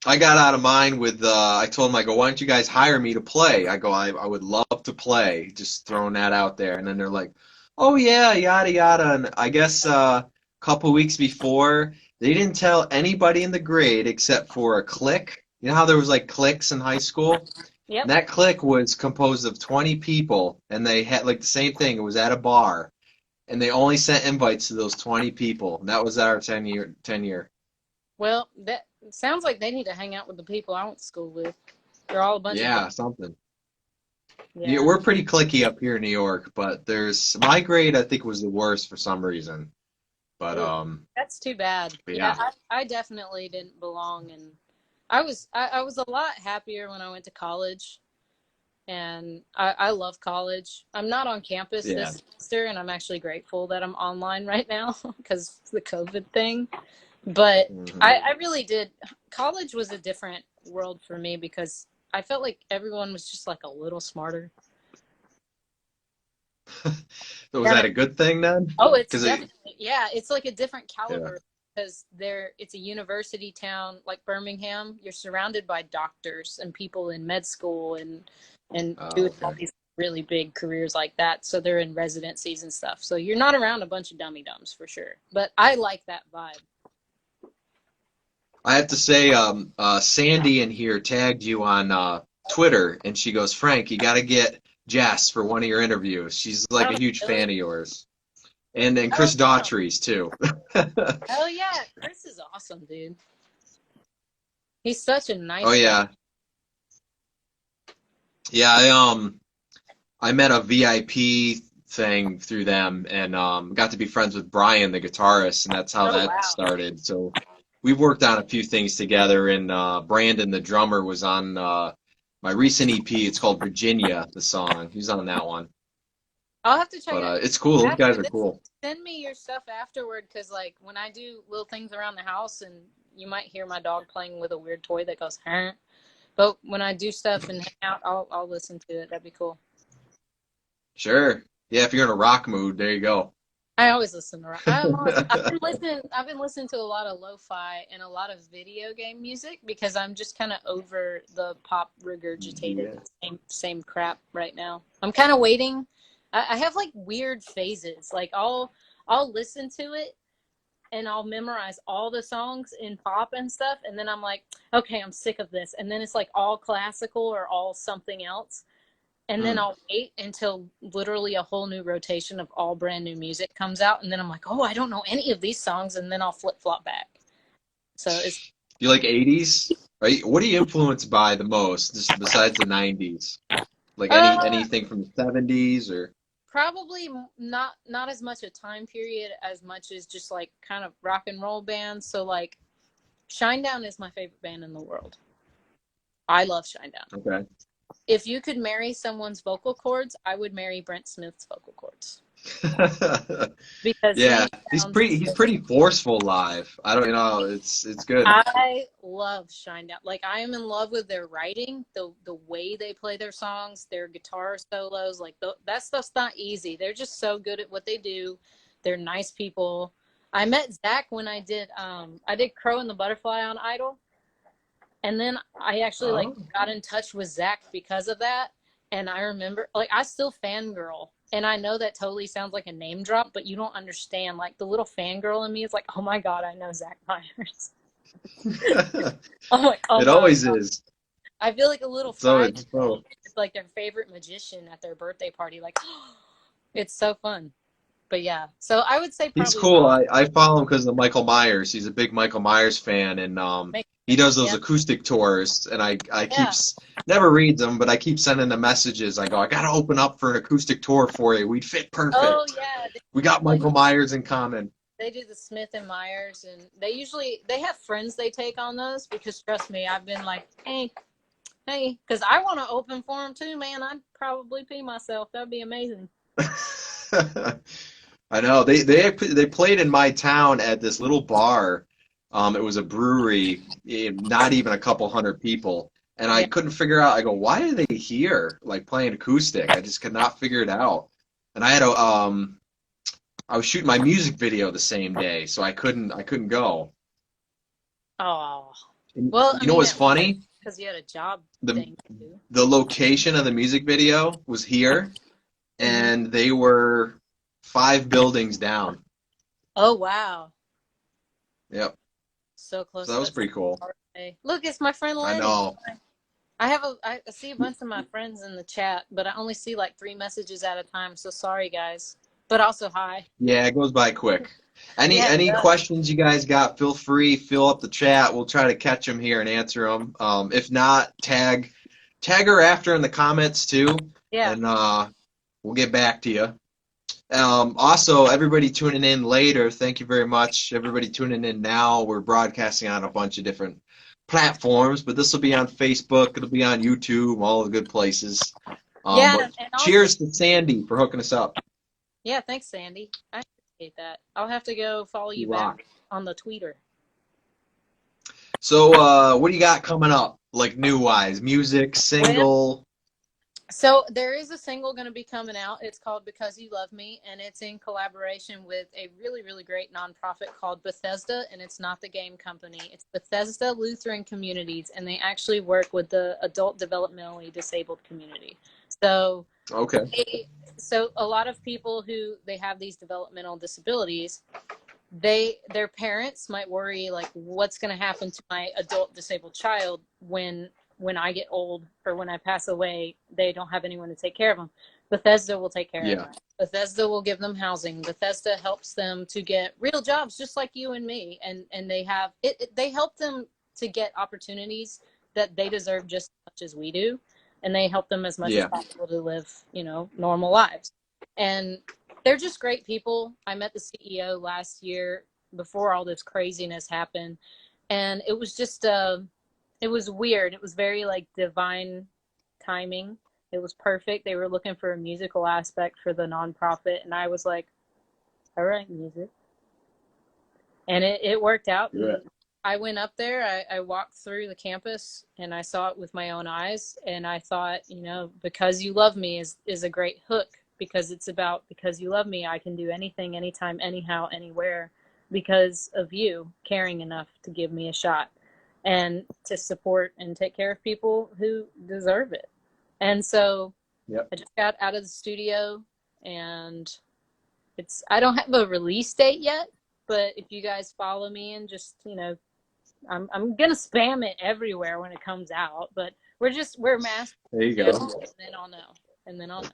I got out of mine with, I told them, I go, why don't you guys hire me to play? I go, I would love to play, just throwing that out there. And then they're like, oh yeah, yada yada. And I guess a couple weeks before, they didn't tell anybody in the grade except for a clique. You know how there was like cliques in high school? Yep. And that clique was composed of 20 people, and they had like the same thing. It was at a bar, and they only sent invites to those 20 people. And that was our 10 year. Well, that sounds like they need to hang out with the people I went to school with. They're all a bunch Yeah, of something. yeah. Yeah, we're pretty cliquey up here in New York, but there's my grade I think was the worst for some reason. But That's too bad. Yeah, yeah. I definitely didn't belong, and I was a lot happier when I went to college, and I love college. I'm not on campus Yeah. this semester, and I'm actually grateful that I'm online right now because the COVID thing. But Mhm. I really did. College was a different world for me because I felt like everyone was just like a little smarter. So was that a good thing then? Oh, it's 'Cause definitely, yeah, it's like a different yeah. caliber because it's a university town like Birmingham. You're surrounded by doctors and people in med school and Oh, doing all okay. these really big careers like that. So they're in residencies and stuff. So you're not around a bunch of dummy dums for sure. But I like that vibe. I have to say, Sandy in here tagged you on Twitter, and she goes, Frank, you got to get Jess for one of your interviews. She's like Oh, a huge really? fan of yours. And then Oh, Chris wow. Daughtry's too. Hell yeah. Chris is awesome, dude. He's such a Oh nice guy. yeah. Yeah, I met a VIP thing through them and got to be friends with Brian, the guitarist, and that's how Oh, that wow. started. So we've worked on a few things together, and Brandon, the drummer, was on my recent EP. It's called Virginia, the song. He's on that one. I'll have to check But it it's cool. Those after guys are this. cool. Send me your stuff afterward because, like, when I do little things around the house, and you might hear my dog playing with a weird toy that goes, huh? But when I do stuff and hang out, I'll listen to it. That'd be cool. Sure. Yeah, if you're in a rock mood, there you go. I always listen to rock. I've been listening to a lot of lo-fi and a lot of video game music because I'm just kind of over the pop regurgitated Yeah. same crap right now. I'm kind of waiting. I have like weird phases. Like I'll listen to it and I'll memorize all the songs in pop and stuff, and then I'm like, okay, I'm sick of this. And then it's like all classical or all something else. And then Mm. I'll wait until literally a whole new rotation of all brand new music comes out. And then I'm like, oh, I don't know any of these songs. And then I'll flip flop back. So it's You like 80s? Right? What are you influenced by the most, just besides the 90s? Like uh, anything from the 70s or probably not as much a time period as much as just like kind of rock and roll bands. So like Shinedown is my favorite band in the world. I love Shinedown. okay. If you could marry someone's vocal cords, I would marry Brent Smith's vocal cords because Yeah, he he's sounds pretty forceful live. I don't it's good. I love Shinedown. Like I am in love with their writing, the way they play their songs, their guitar solos. Like that stuff's not easy. They're just so good at what they do. They're nice people. I met Zach when I did Crow and the Butterfly on Idol, and then I actually like Oh. got in touch with Zach because of that. And I remember, like, I still fangirl. And I know that totally sounds like a name drop, but you don't understand. Like, the little fangirl in me is like, oh my God, I know Zach Myers. I'm like, oh It my always God. is. I feel like a little So five it's both. it's like their favorite magician at their birthday party. Like, It's so fun. But yeah, so I would say He's probably cool. rock. I follow him because of Michael Myers. He's a big Michael Myers fan, and Make, he does those yeah, acoustic tours. And I keep yeah. never reads them, but I keep sending the messages. I go, I gotta open up for an acoustic tour for you. We'd fit Oh perfect. yeah, We got like Michael Myers in common. they do the Smith and Myers, and they have friends they take on those because trust me, I've been like, hey, because I want to open for them too, man. I'd probably pee myself. That'd be amazing. I know they played in my town at this little bar. It was a brewery, not even a couple hundred people, and I Yeah. couldn't figure out. I go, why are they here, like playing acoustic? I just could not figure it out. And I was shooting my music video the same day, so I couldn't go. Oh, And well, I you know mean, what's at least funny? because you had a job The thing to do. the location of the music video was here, Hmm. and they were 5 buildings down. Oh wow, Yep. so So close, that was but so pretty cool. far away. Look, it's my friend I Lenny. know. I see a bunch of my friends in the chat, but I only see like 3 messages at a time. So sorry, guys. But also hi. Yeah, it goes by quick. Any Yeah, it any does. questions you guys got, feel free, fill up the chat. We'll try to catch them here and answer them. If not, tag her after in the comments too, Yeah. and we'll get back to you. Also, everybody tuning in later, thank you very much. Everybody tuning in now, we're broadcasting on a bunch of different platforms, but this will be on Facebook, it'll be on YouTube, all the good places. Yeah, But and also, cheers to Sandy for hooking us up. yeah, thanks, Sandy. I appreciate that. I'll have to go follow you You back rock. on the Twitter. So, what do you got coming up, like new wise? Music, Well, single? so there is a single going to be coming out. It's called Because You Love Me, and it's in collaboration with a really, really great nonprofit called Bethesda, and it's not the game company. It's Bethesda Lutheran Communities, and they actually work with the adult developmentally disabled community. So Okay. so a lot of people who they have these developmental disabilities, their parents might worry like what's going to happen to my adult disabled child when I get old or when I pass away. They don't have anyone to take care of them. Bethesda will take care of Yeah. them. Bethesda will give them housing. Bethesda helps them to get real jobs just like you and me, and they have they help them to get opportunities that they deserve just as much as we do, and they help them as much as Yeah. possible to live, normal lives. And they're just great people. I met the CEO last year before all this craziness happened, and it was just it was weird. It was very like divine timing. It was perfect. They were looking for a musical aspect for the nonprofit, and I was like, all right, music. And it worked out. Yeah. And I went up there, I walked through the campus, and I saw it with my own eyes. And I thought, Because You Love Me is a great hook, because it's about because you love me, I can do anything, anytime, anyhow, anywhere, because of you caring enough to give me a shot and to support and take care of people who deserve it. And so Yep. I just got out of the studio, and I don't have a release date yet, but if you guys follow me and just, I'm gonna spam it everywhere when it comes out, but we're master There you studio, go. and then I'll know. And then I'll know.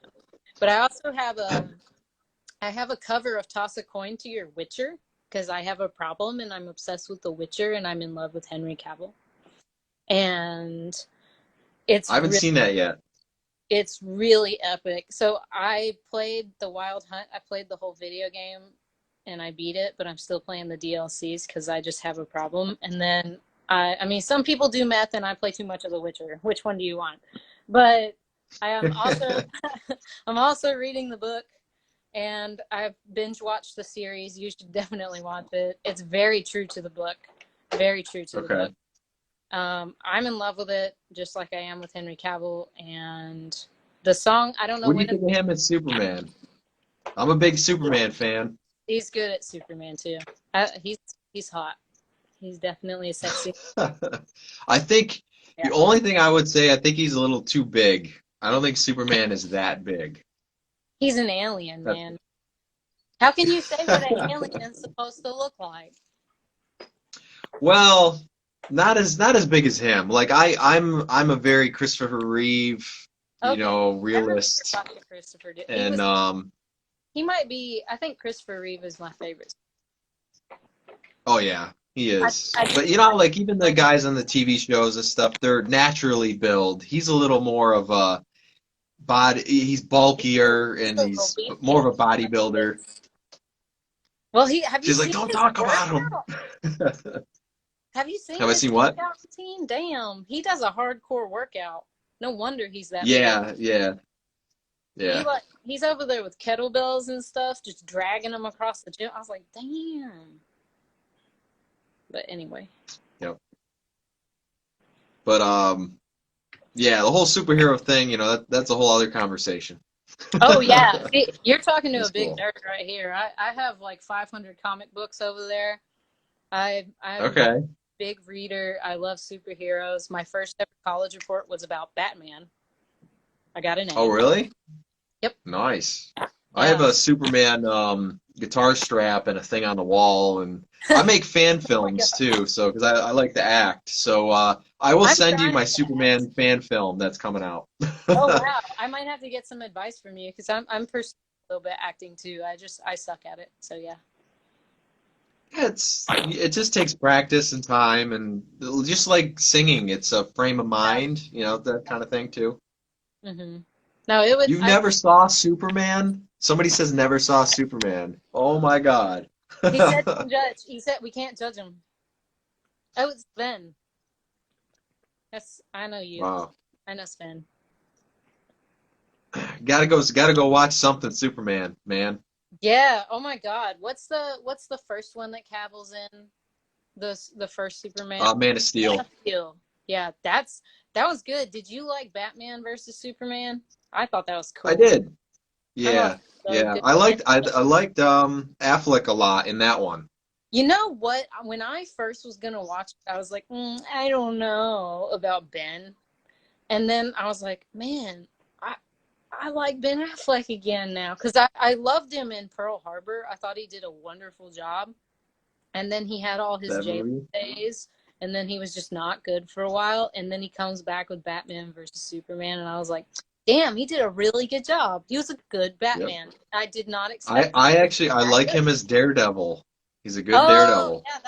But I also have a cover of Toss a Coin to Your Witcher, because I have a problem and I'm obsessed with The Witcher and I'm in love with Henry Cavill. And I haven't seen that yet. it's really epic. So I played The Wild Hunt. I played the whole video game and I beat it, but I'm still playing the DLCs because I just have a problem. And then I mean, some people do meth and I play too much of The Witcher. Which one do you want? But I am also I'm also reading the book, and I've binge watched the series. You should definitely watch it. It's very true to the book. Very true to the Okay. book. I'm in love with it, just like I am with Henry Cavill. And the song, I don't know What do you when think of him as Superman? I'm a big Superman fan. he's good at Superman too. He's hot. He's definitely a sexy. I think Yeah. the only thing I would say, I think he's a little too big. I don't think Superman is that big. He's an alien, That- man. How can you say what an alien's supposed to look like? Well, not as big as him. Like I'm a very Christopher Reeve, Okay, everybody realist, talked to Christopher. He and was He might be. I think Christopher Reeve is my favorite. Oh yeah, he I, is. I But you know, like even the guys on the TV shows and stuff, they're naturally built. He's a little more of a body. He's bulkier he's and a little he's more beefy. of a bodybuilder. Well, have you She's like, seen don't his talk about him. workout? Have you Have seen I his seen what? workout routine? Damn, he does a hardcore workout. No wonder he's that big. Yeah, yeah, yeah. He's over there with kettlebells and stuff, just dragging them across the gym. I was like, damn. But anyway. Yep. But yeah, the whole superhero thing, you know, that's a whole other conversation. Oh yeah, see, you're talking to a It's big cool. nerd right here. I have like 500 comic books over there. I'm a Okay. big reader. I love superheroes. My first ever college report was about Batman. I got an Oh, A. really? Yep. Nice. I have Yeah. a Superman guitar strap and a thing on the wall, and I make fan Oh my films god. too. So because I like to act, so I will I'm send you trying my to act. Superman fan film that's coming out. Oh wow. I might have to get some advice from you because I'm pursuing a little bit acting too. I suck at it. So yeah. It just takes practice and time, and just like singing, it's a frame of Yeah. mind, you know, that kind of thing too. Mhm. No, it would. You never saw Superman? Somebody says never saw Superman. Oh my God. He said don't judge. He said we can't judge him. Oh, it's Sven. I know you. Wow. I know Sven. Gotta go watch something Superman, man. Yeah. Oh my God. What's the first one that Cavill's in? The first Superman. Man of Man Steel. of Steel. Yeah, that was good. Did you like Batman versus Superman? I thought that was I cool. did. I thought Yeah. it was so Yeah. good. I liked Affleck a lot in that one. You know what? When I first was gonna watch it, I was like, I don't know about Ben. And then I was like, man, I I like Ben Affleck again now because I loved him in Pearl Harbor. I thought he did a wonderful job. And then he had all his That jail movie. days, and then he was just not good for a while. And then he comes back with Batman versus Superman, and I was like, damn, he did a really good job. He was a good Yep. Batman. I did not I expect him I to actually be I that like good. him as Daredevil. He's a good Oh Daredevil. yeah,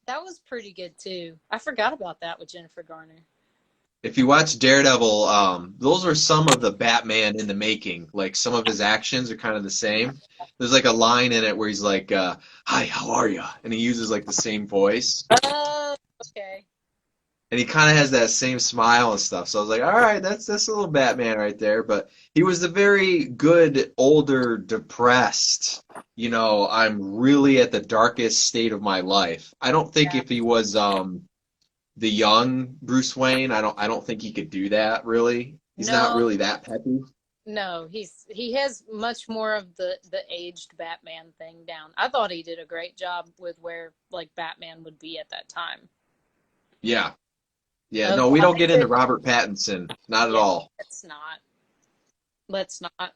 that was pretty good too. I forgot about that with Jennifer Garner. If you watch Daredevil, those are some of the Batman in the making. Like some of his actions are kind of the same. There's like a line in it where he's like, "Hi, how are you?" And he uses like the same voice, Oh, okay. and he kind of has that same smile and stuff. So I was like, "All right, that's a little Batman right there." But he was a very good, older, depressed. You know, I'm really at the darkest state of my life. I don't think Yeah. if he was the young Bruce Wayne, I don't think he could do that really. He's not No, really that peppy. no, he has much more of the aged Batman thing down. I thought he did a great job with where like Batman would be at that time. Yeah. Yeah, Of no, we how don't they get into could, Robert Pattinson. Not at yeah, all. let's not. Let's not.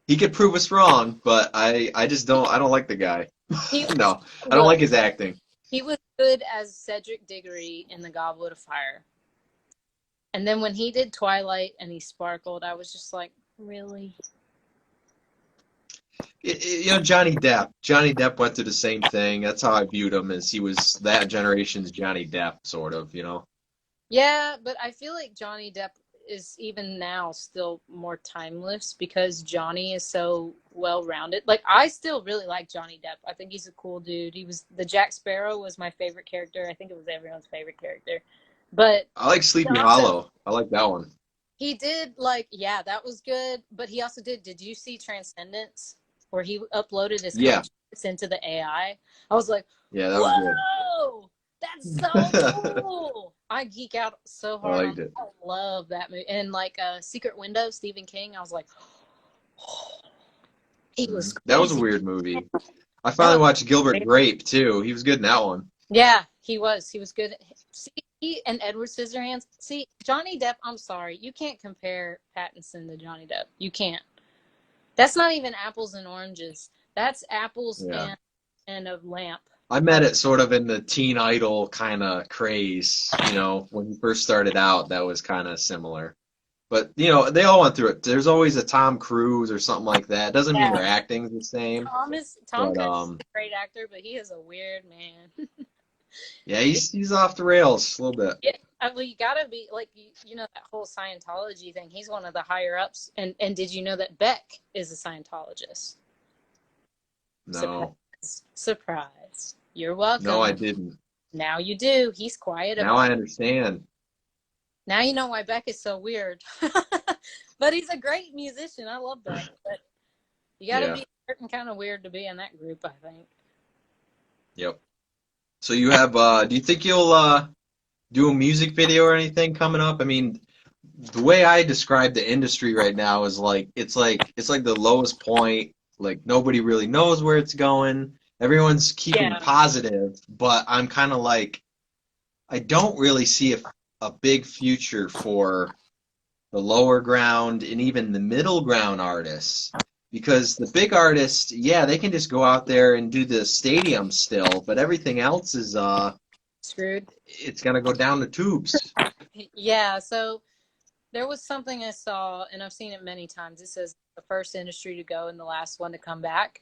He could prove us wrong, but I just don't like the guy. He was No, I don't look, like his acting. he was good as Cedric Diggory in The Goblet of Fire. And then when he did Twilight and he sparkled, I was just like, really? You know, Johnny Depp. Johnny Depp went through the same thing. That's how I viewed him, as he was that generation's Johnny Depp, sort of, you know. Yeah, but I feel like Johnny Depp is even now still more timeless because Johnny is so well rounded. Like I still really like Johnny Depp. I think he's a cool dude. He was the Jack Sparrow was my favorite character. I think it was everyone's favorite character. But I like he Sleepy also Hollow. I like that one. he did like yeah, that was good, but he also did you see Transcendence where he uploaded his Yeah, consciousness into the AI? I was like, yeah, that was good. whoa, that's so cool. I geek out so I hard on liked it. I love that movie. And like Secret Window, Stephen King, I was like, he was That was a crazy. weird movie. I That finally was watched Gilbert great. Grape too. He was good in that one. Yeah, he was. He was good. See, he and Edward Scissorhands. See, Johnny Depp, I'm sorry. You can't compare Pattinson to Johnny Depp. You can't. That's not even apples and oranges. That's apples Yeah. and a lamp. I met it sort of in the teen idol kind of craze, you know, when he first started out, that was kind of similar. But you know, they all went through it. There's always a Tom Cruise or something like that. Doesn't mean Yeah. their acting's the same, Tom but Cruise is a great actor, but he is a weird man. yeah, he's off the rails a little bit. Yeah, well, you gotta be like you know that whole Scientology thing. He's one of the higher ups, and did you know that Beck is a Scientologist? No, Surprise, surprise. You're no, I welcome. didn't. Now you do. He's quiet Now about I it. understand. Now you know why Beck is so weird. But he's a great musician. I love Beck. But you got to Yeah, be a certain kind of weird to be in that group, I think. yep. So you have, do you think you'll do a music video or anything coming up? I mean, the way I describe the industry right now is like the lowest point. Like nobody really knows where it's going. Everyone's keeping Yeah. positive, but I'm kind of like I don't really see a big future for the lower ground and even the middle ground artists because the big artists, yeah, they can just go out there and do the stadium still, but everything else is Screwed. it's gonna go down the tubes. Yeah. So there was something I saw, and I've seen it many times. It says the first industry to go and the last one to come back.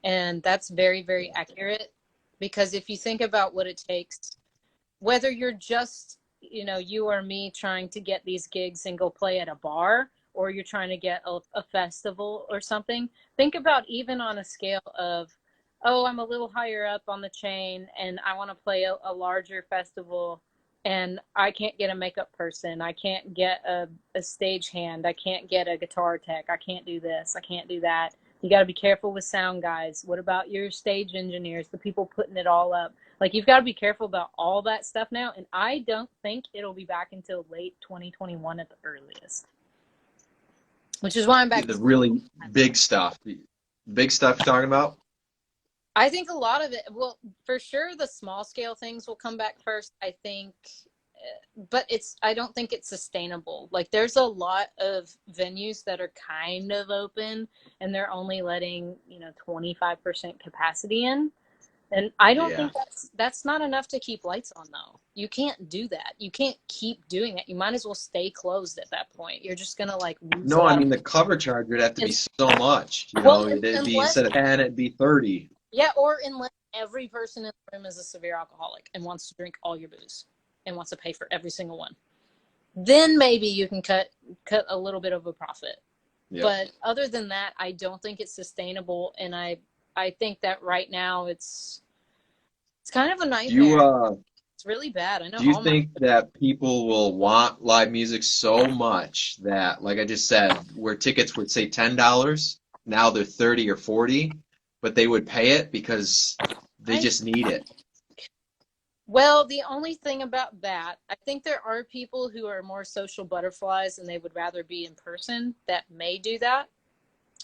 And that's very, very accurate because if you think about what it takes, whether you're just, you know, you or me trying to get these gigs and go play at a bar, or you're trying to get a festival or something, think about even on a scale of, oh, I'm a little higher up on the chain and I want to play a larger festival and I can't get a makeup person. I can't get a stage hand. I can't get a guitar tech. I can't do this. I can't do that. You got to be careful with sound guys. What about your stage engineers, the people putting it all up? Like, you've got to be careful about all that stuff now. And I don't think it'll be back until late 2021 at the earliest, which is why I'm back to The school. really big stuff. Big stuff you're talking about? I think a lot of it, well, for sure, the small scale things will come back first. I think, but I don't think it's sustainable. Like, there's a lot of venues that are kind of open and they're only letting, 25% capacity in. And I don't Yeah. think that's not enough to keep lights on though. You can't do that. You can't keep doing that. You might as well stay closed at that point. You're just gonna like lose a No, I lot of mean the cover charge would have to be and, so much. You well, know, it'd be unless instead of 10, it'd be 30. yeah, or unless every person in the room is a severe alcoholic and wants to drink all your booze and wants to pay for every single one. Then maybe you can cut a little bit of a profit. Yeah. But other than that, I don't think it's sustainable and I think that right now it's kind of a Do you nightmare. It's really bad. I know do you all my think that people will want live music so much that, like I just said, where tickets would say $10, now they're 30 or 40, but they would pay it because they I just need it? well, the only thing about that, I think there are people who are more social butterflies and they would rather be in person that may do that.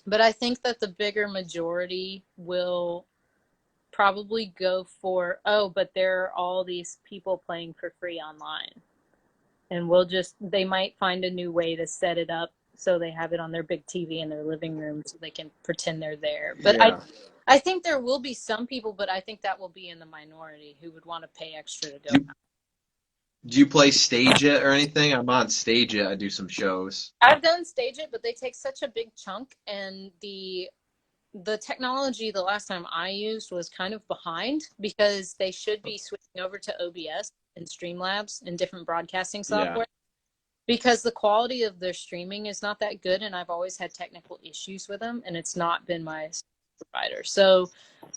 But I think that the bigger majority will probably go for, oh, but there are all these people playing for free online. And they might find a new way to set it up so they have it on their big TV in their living room so they can pretend they're there. But Yeah. I think there will be some people, but I think that will be in the minority who would want to pay extra to Do go. you, do you play Stage It or anything? I'm on Stage It. I do some shows. I've done Stage It, but they take such a big chunk, and the technology the last time I used was kind of behind because they should be switching over to OBS and Streamlabs and different broadcasting Yeah. software because the quality of their streaming is not that good, and I've always had technical issues with them, and it's not been my provider. So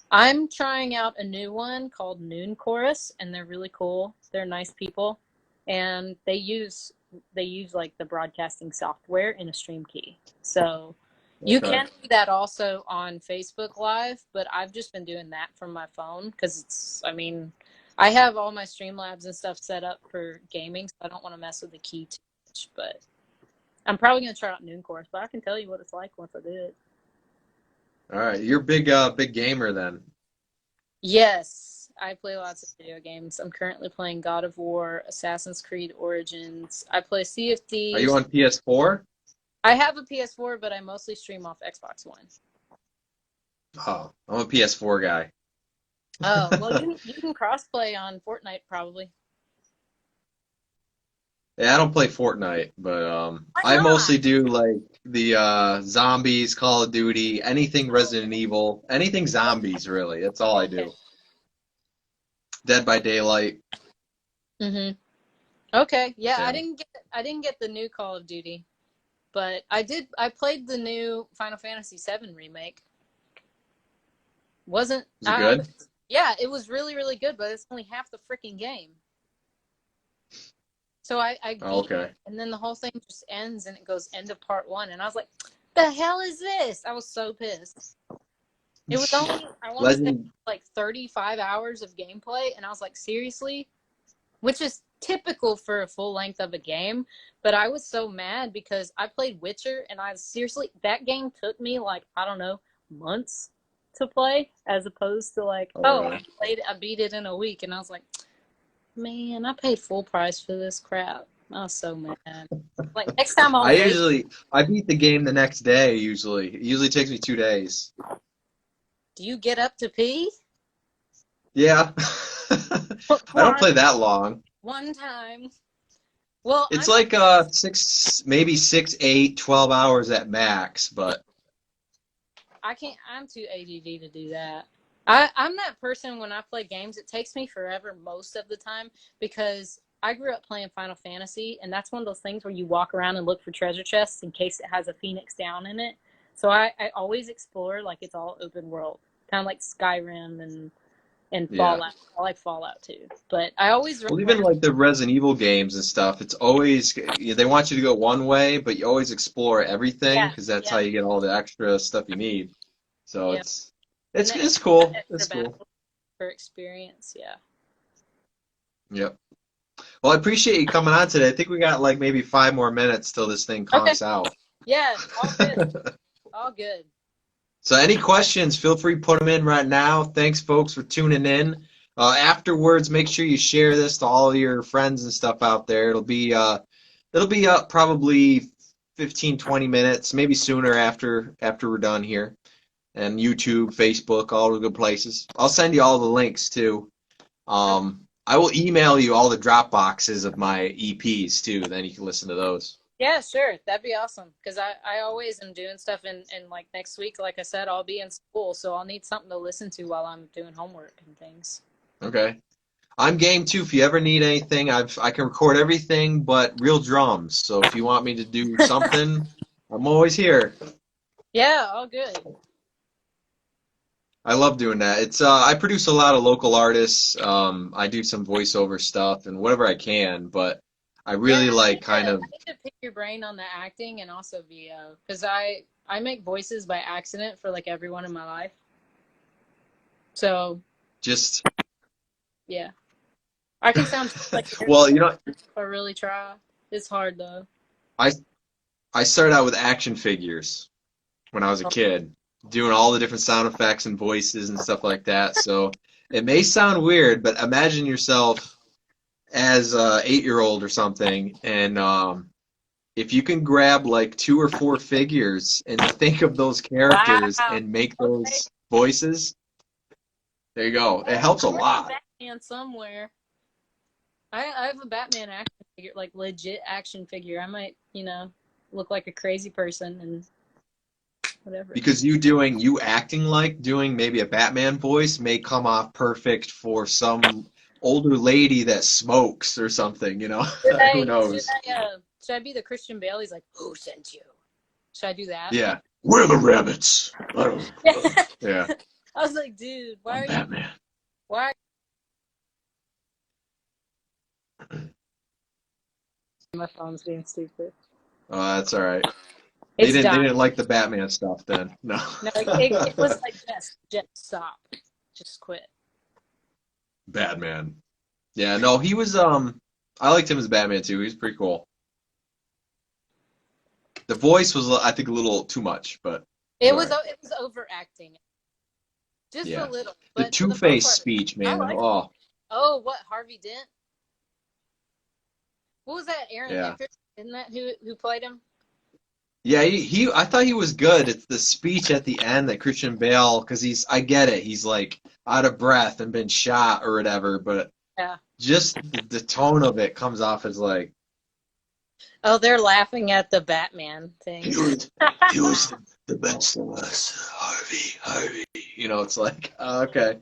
I'm trying out a new one called Noon Chorus, and they're really cool. They're nice people, and they use like the broadcasting software in a stream key. So you Okay. can do that also on Facebook Live, but I've just been doing that from my phone because I have all my Streamlabs and stuff set up for gaming, so I don't want to mess with the key too much. But I'm probably going to try out Noon Chorus, but I can tell you what it's like once I do it. All right. You're big gamer then. Yes, I play lots of video games. I'm currently playing God of War, Assassin's Creed Origins. I play Sea of Are you Thieves. on PS4? I have a PS4, but I mostly stream off Xbox One. Oh, I'm a PS4 guy. Oh, well, you can crossplay on Fortnite probably. Yeah, I don't play Fortnite, but Why I not? mostly do like the zombies, Call of Duty, anything Resident Evil, anything zombies really. That's all I Okay. do. Dead by Daylight. Mhm. Okay. Yeah, Yeah. I didn't get the new Call of Duty, but I did. I played the new Final Fantasy VII remake. Wasn't Is it good? Yeah, it was really really good, but it's only half the freaking game. So I Oh, beat it, okay. and then the whole thing just ends, and it goes end of part one, and I was like, "The hell is this?" I was so pissed. It was only, I want to say, Legend. like 35 hours of gameplay, and I was like, seriously? Which is typical for a full length of a game, but I was so mad because I played Witcher, and I seriously, that game took me like, I don't know, months to play, as opposed to like, Oh, oh, really? I beat it in a week, and I was like, man, I paid full price for this crap. I was so mad. Like, next time I'll wait. I beat the game the next day usually. It usually takes me 2 days. Do you get up to pee? Yeah. I don't One, play that long. one time. Well, It's I'm not. like six, maybe 6, 8, 12 hours at max, but I can't. I'm too ADD to do that. I'm that person when I play games. It takes me forever most of the time because I grew up playing Final Fantasy, and that's one of those things where you walk around and look for treasure chests in case it has a Phoenix Down in it. So I always explore like it's all open world, kind of like Skyrim and yeah. Fallout. I like Fallout too, but I always run Well, even around. like the Resident Evil games and stuff, it's always they want you to go one way, but you always explore everything Yeah, because that's how yeah, you get all the extra stuff you need. So yeah. it's And it's the it's cool. extra It's cool. battle for experience. Yeah. Yep. Well, I appreciate you coming on today. I think we got like maybe 5 more minutes till this thing Okay. conks out. Yeah. All good. All good. So any questions, feel free to put them in right now. Thanks, folks, for tuning in. Afterwards, make sure you share this to all your friends and stuff out there. It'll be up probably 15, 20 minutes, maybe sooner after we're done here. And YouTube, Facebook, all the good places. I'll send you all the links too. Okay. I will email you all the drop boxes of my EPs too. Then you can listen to those. Yeah, sure. That'd be awesome. Because I always am doing stuff and like next week, like I said, I'll be in school, so I'll need something to listen to while I'm doing homework and things. Okay. I'm game too. If you ever need anything, I can record everything but real drums. So if you want me to do something, I'm always here. Yeah, all good. I love doing that. It's I produce a lot of local artists. I do some voiceover stuff and whatever I can, but I Yeah, really like kind I of need to pick your brain on the acting and also VO because I make voices by accident for like everyone in my life. So just yeah, I can sound just like well, everyone if I really try. It's hard though. I I started out with action figures when I was a kid, doing all the different sound effects and voices and stuff like that. So it may sound weird, but imagine yourself as a 8-year-old or something, and if you can grab like 2 or 4 figures and think of those characters Wow. and make Okay. those voices, there you go. It helps a I have a lot. Batman somewhere. I have a Batman action figure, like legit action figure. I might, look like a crazy person and whatever. Because you acting like doing maybe a Batman voice may come off perfect for some older lady that smokes or something, you know? Should Who I should knows? I should I be the Christian Bale? He's like, who sent you? Should I do that? Yeah. We're the rabbits. I don't I Yeah, was like, dude, I'm Batman. why my phone's being stupid? Oh, that's all right. It's They dying. didn't like the Batman stuff then. No. No, it was like, just stop. Just quit. Batman. Yeah, no, he was I liked him as Batman too. He was pretty cool. The voice was I think a little too much, but it was all right. It was overacting. Just a Yeah. little. The But for the most Two-Face part, speech, I man. like it. Oh, Oh, what, Harvey Dent? What was that? Aaron yeah. Eckhart? Isn't that who played him? Yeah, he I thought he was good. It's the speech at the end that Christian Bale, because I get it, he's like out of breath and been shot or whatever, but Yeah. just the tone of it comes off as like, Oh, they're laughing at the Batman thing. He was the best of us, Harvey. It's like, okay.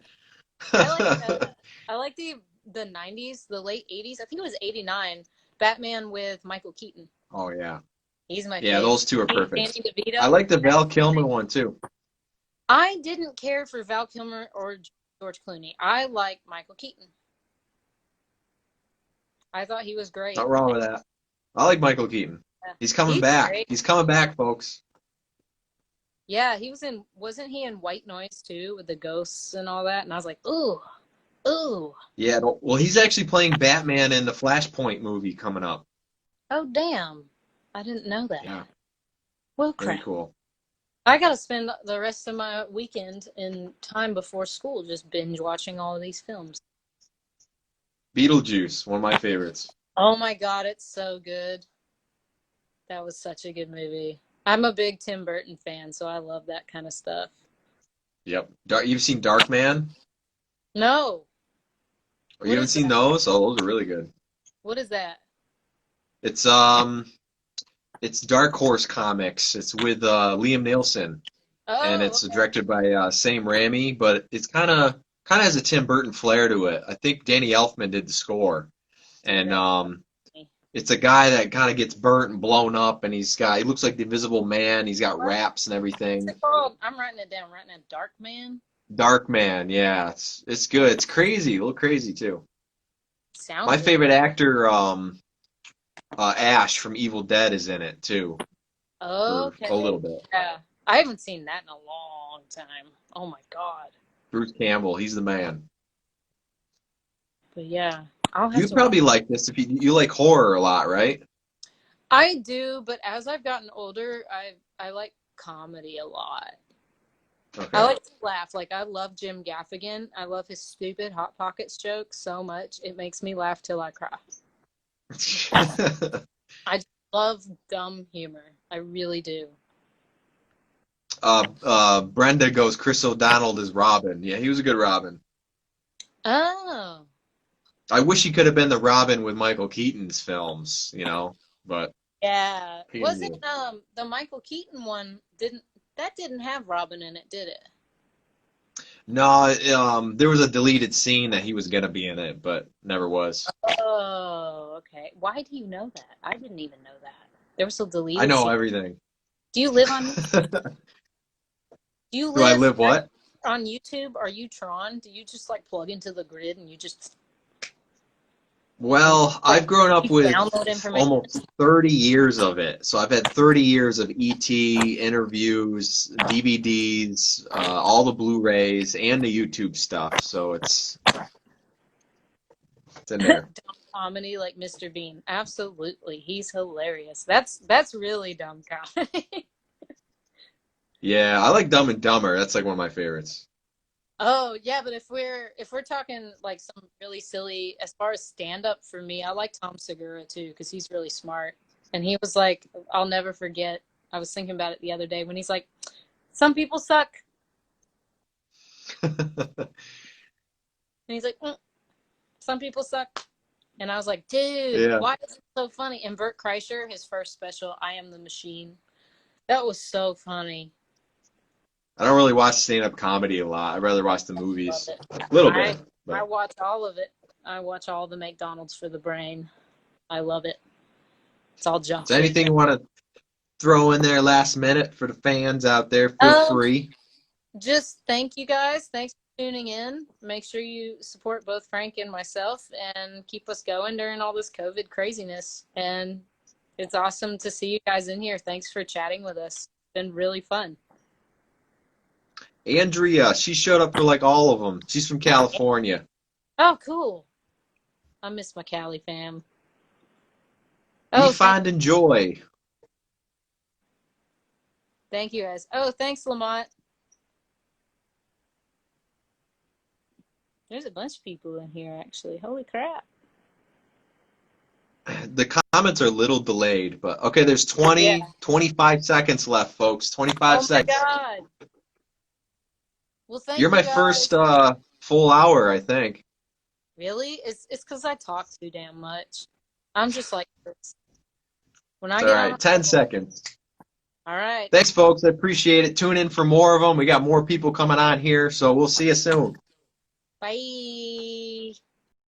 I like I like the 90s, the late 80s. I think it was 89. Batman with Michael Keaton. Oh yeah, He's my yeah. favorite. Those two are Danny perfect. I DeVito. like the Val Kilmer one too. I didn't care for Val Kilmer or George Clooney. I like Michael Keaton. I thought he was great. Not wrong with that. I like Michael Keaton. Yeah. He's coming He's back. great. He's coming back, folks. Yeah, he was in. Wasn't he in White Noise too, with the ghosts and all that? And I was like, ooh, ooh. Yeah. Well, he's actually playing Batman in the Flashpoint movie coming up. Oh, damn. I didn't know that. Yeah. Well, Very crap. cool. I got to spend the rest of my weekend in time before school just binge watching all of these films. Beetlejuice, one of my favorites. Oh my God, it's so good. That was such a good movie. I'm a big Tim Burton fan, so I love that kind of stuff. Yep. You've seen Darkman? No. Or you What haven't is seen that? those? Oh, those are really good. What is that? It's it's Dark Horse Comics. It's with Liam Neeson, and Oh, it's okay. directed by Sam Raimi, but it's kind of has a Tim Burton flair to it. I think Danny Elfman did the score, Dude, and that's funny. it's a guy that kind of gets burnt and blown up, and he looks like the Invisible Man. He's got What? wraps and What's everything. it called? I'm writing it down. Writing it. Dark Man. Dark Man, yeah, it's good. It's crazy, a little crazy too. My Sounds it. favorite actor, Ash from Evil Dead, is in it too for a Okay. little bit. Yeah. I haven't seen that in a long time. Oh my God. Bruce Campbell, he's the man. But yeah, I'll have You'd to watch. probably like this if you like horror a lot, right? I do, but as I've gotten older, I like comedy a lot. I Okay. like to laugh. Like I love Jim Gaffigan. I love his stupid Hot Pockets jokes so much. It makes me laugh till I cry. I love dumb humor. I really do. Brenda goes, Chris O'Donnell is Robin. Yeah, he was a good Robin. Oh, I wish he could have been the Robin with Michael Keaton's films, but yeah. he didn't Wasn't do it. the Michael Keaton one didn't have Robin in it, did it? No, there was a deleted scene that he was gonna be in it, but never was. Oh, okay. Why do you know that? I didn't even know that. There was a I deleted know scene. everything. Do you live on Do you Do I live live what? on YouTube? Are you Tron? Do you just like plug into the grid and you just Well, like I've grown up you with download information? almost 30 years of it. So I've had 30 years of ET interviews, DVDs, all the Blu-rays, and the YouTube stuff. So it's in there. Dumb comedy like Mr. Bean. Absolutely. He's hilarious. That's really dumb comedy. Yeah, I like Dumb and Dumber. That's like one of my favorites. Oh, yeah, but if we're talking like some really silly as far as stand up for me, I like Tom Segura too because he's really smart. And he was like, I'll never forget. I was thinking about it the other day when he's like, some people suck. And he's like, some people suck. And I was like, dude, Yeah. why is it so funny? And Bert Kreischer, his first special, I Am the Machine. That was so funny. I don't really watch stand-up comedy a lot. I'd rather watch the Love movies. it. A little I bit, I but watch all of it. I watch all the McDonald's for the brain. I love it. It's all junk is there food. anything you want to throw in there last minute for the fans out there? Feel Um, free. just thank you guys. Thanks for tuning in. Make sure you support both Frank and myself and keep us going during all this COVID craziness. And it's awesome to see you guys in here. Thanks for chatting with us. It's been really fun. Andrea, she showed up for like all of them. She's from California. Oh, cool. I miss my Cali fam. Be Oh, finding joy. thank you guys. Oh, thanks, Lamont. There's a bunch of people in here, actually. Holy crap. The comments are a little delayed, but okay, there's Yeah. 25 seconds left, folks. 25 Oh my seconds. God. Well, You're thank my you first guys. full hour, I think. Really? It's because I talk too damn much. I'm just like this. When I All get on. right, 10 seconds. All right. Thanks, folks. I appreciate it. Tune in for more of them. We got more people coming on here, so we'll see you soon. Bye.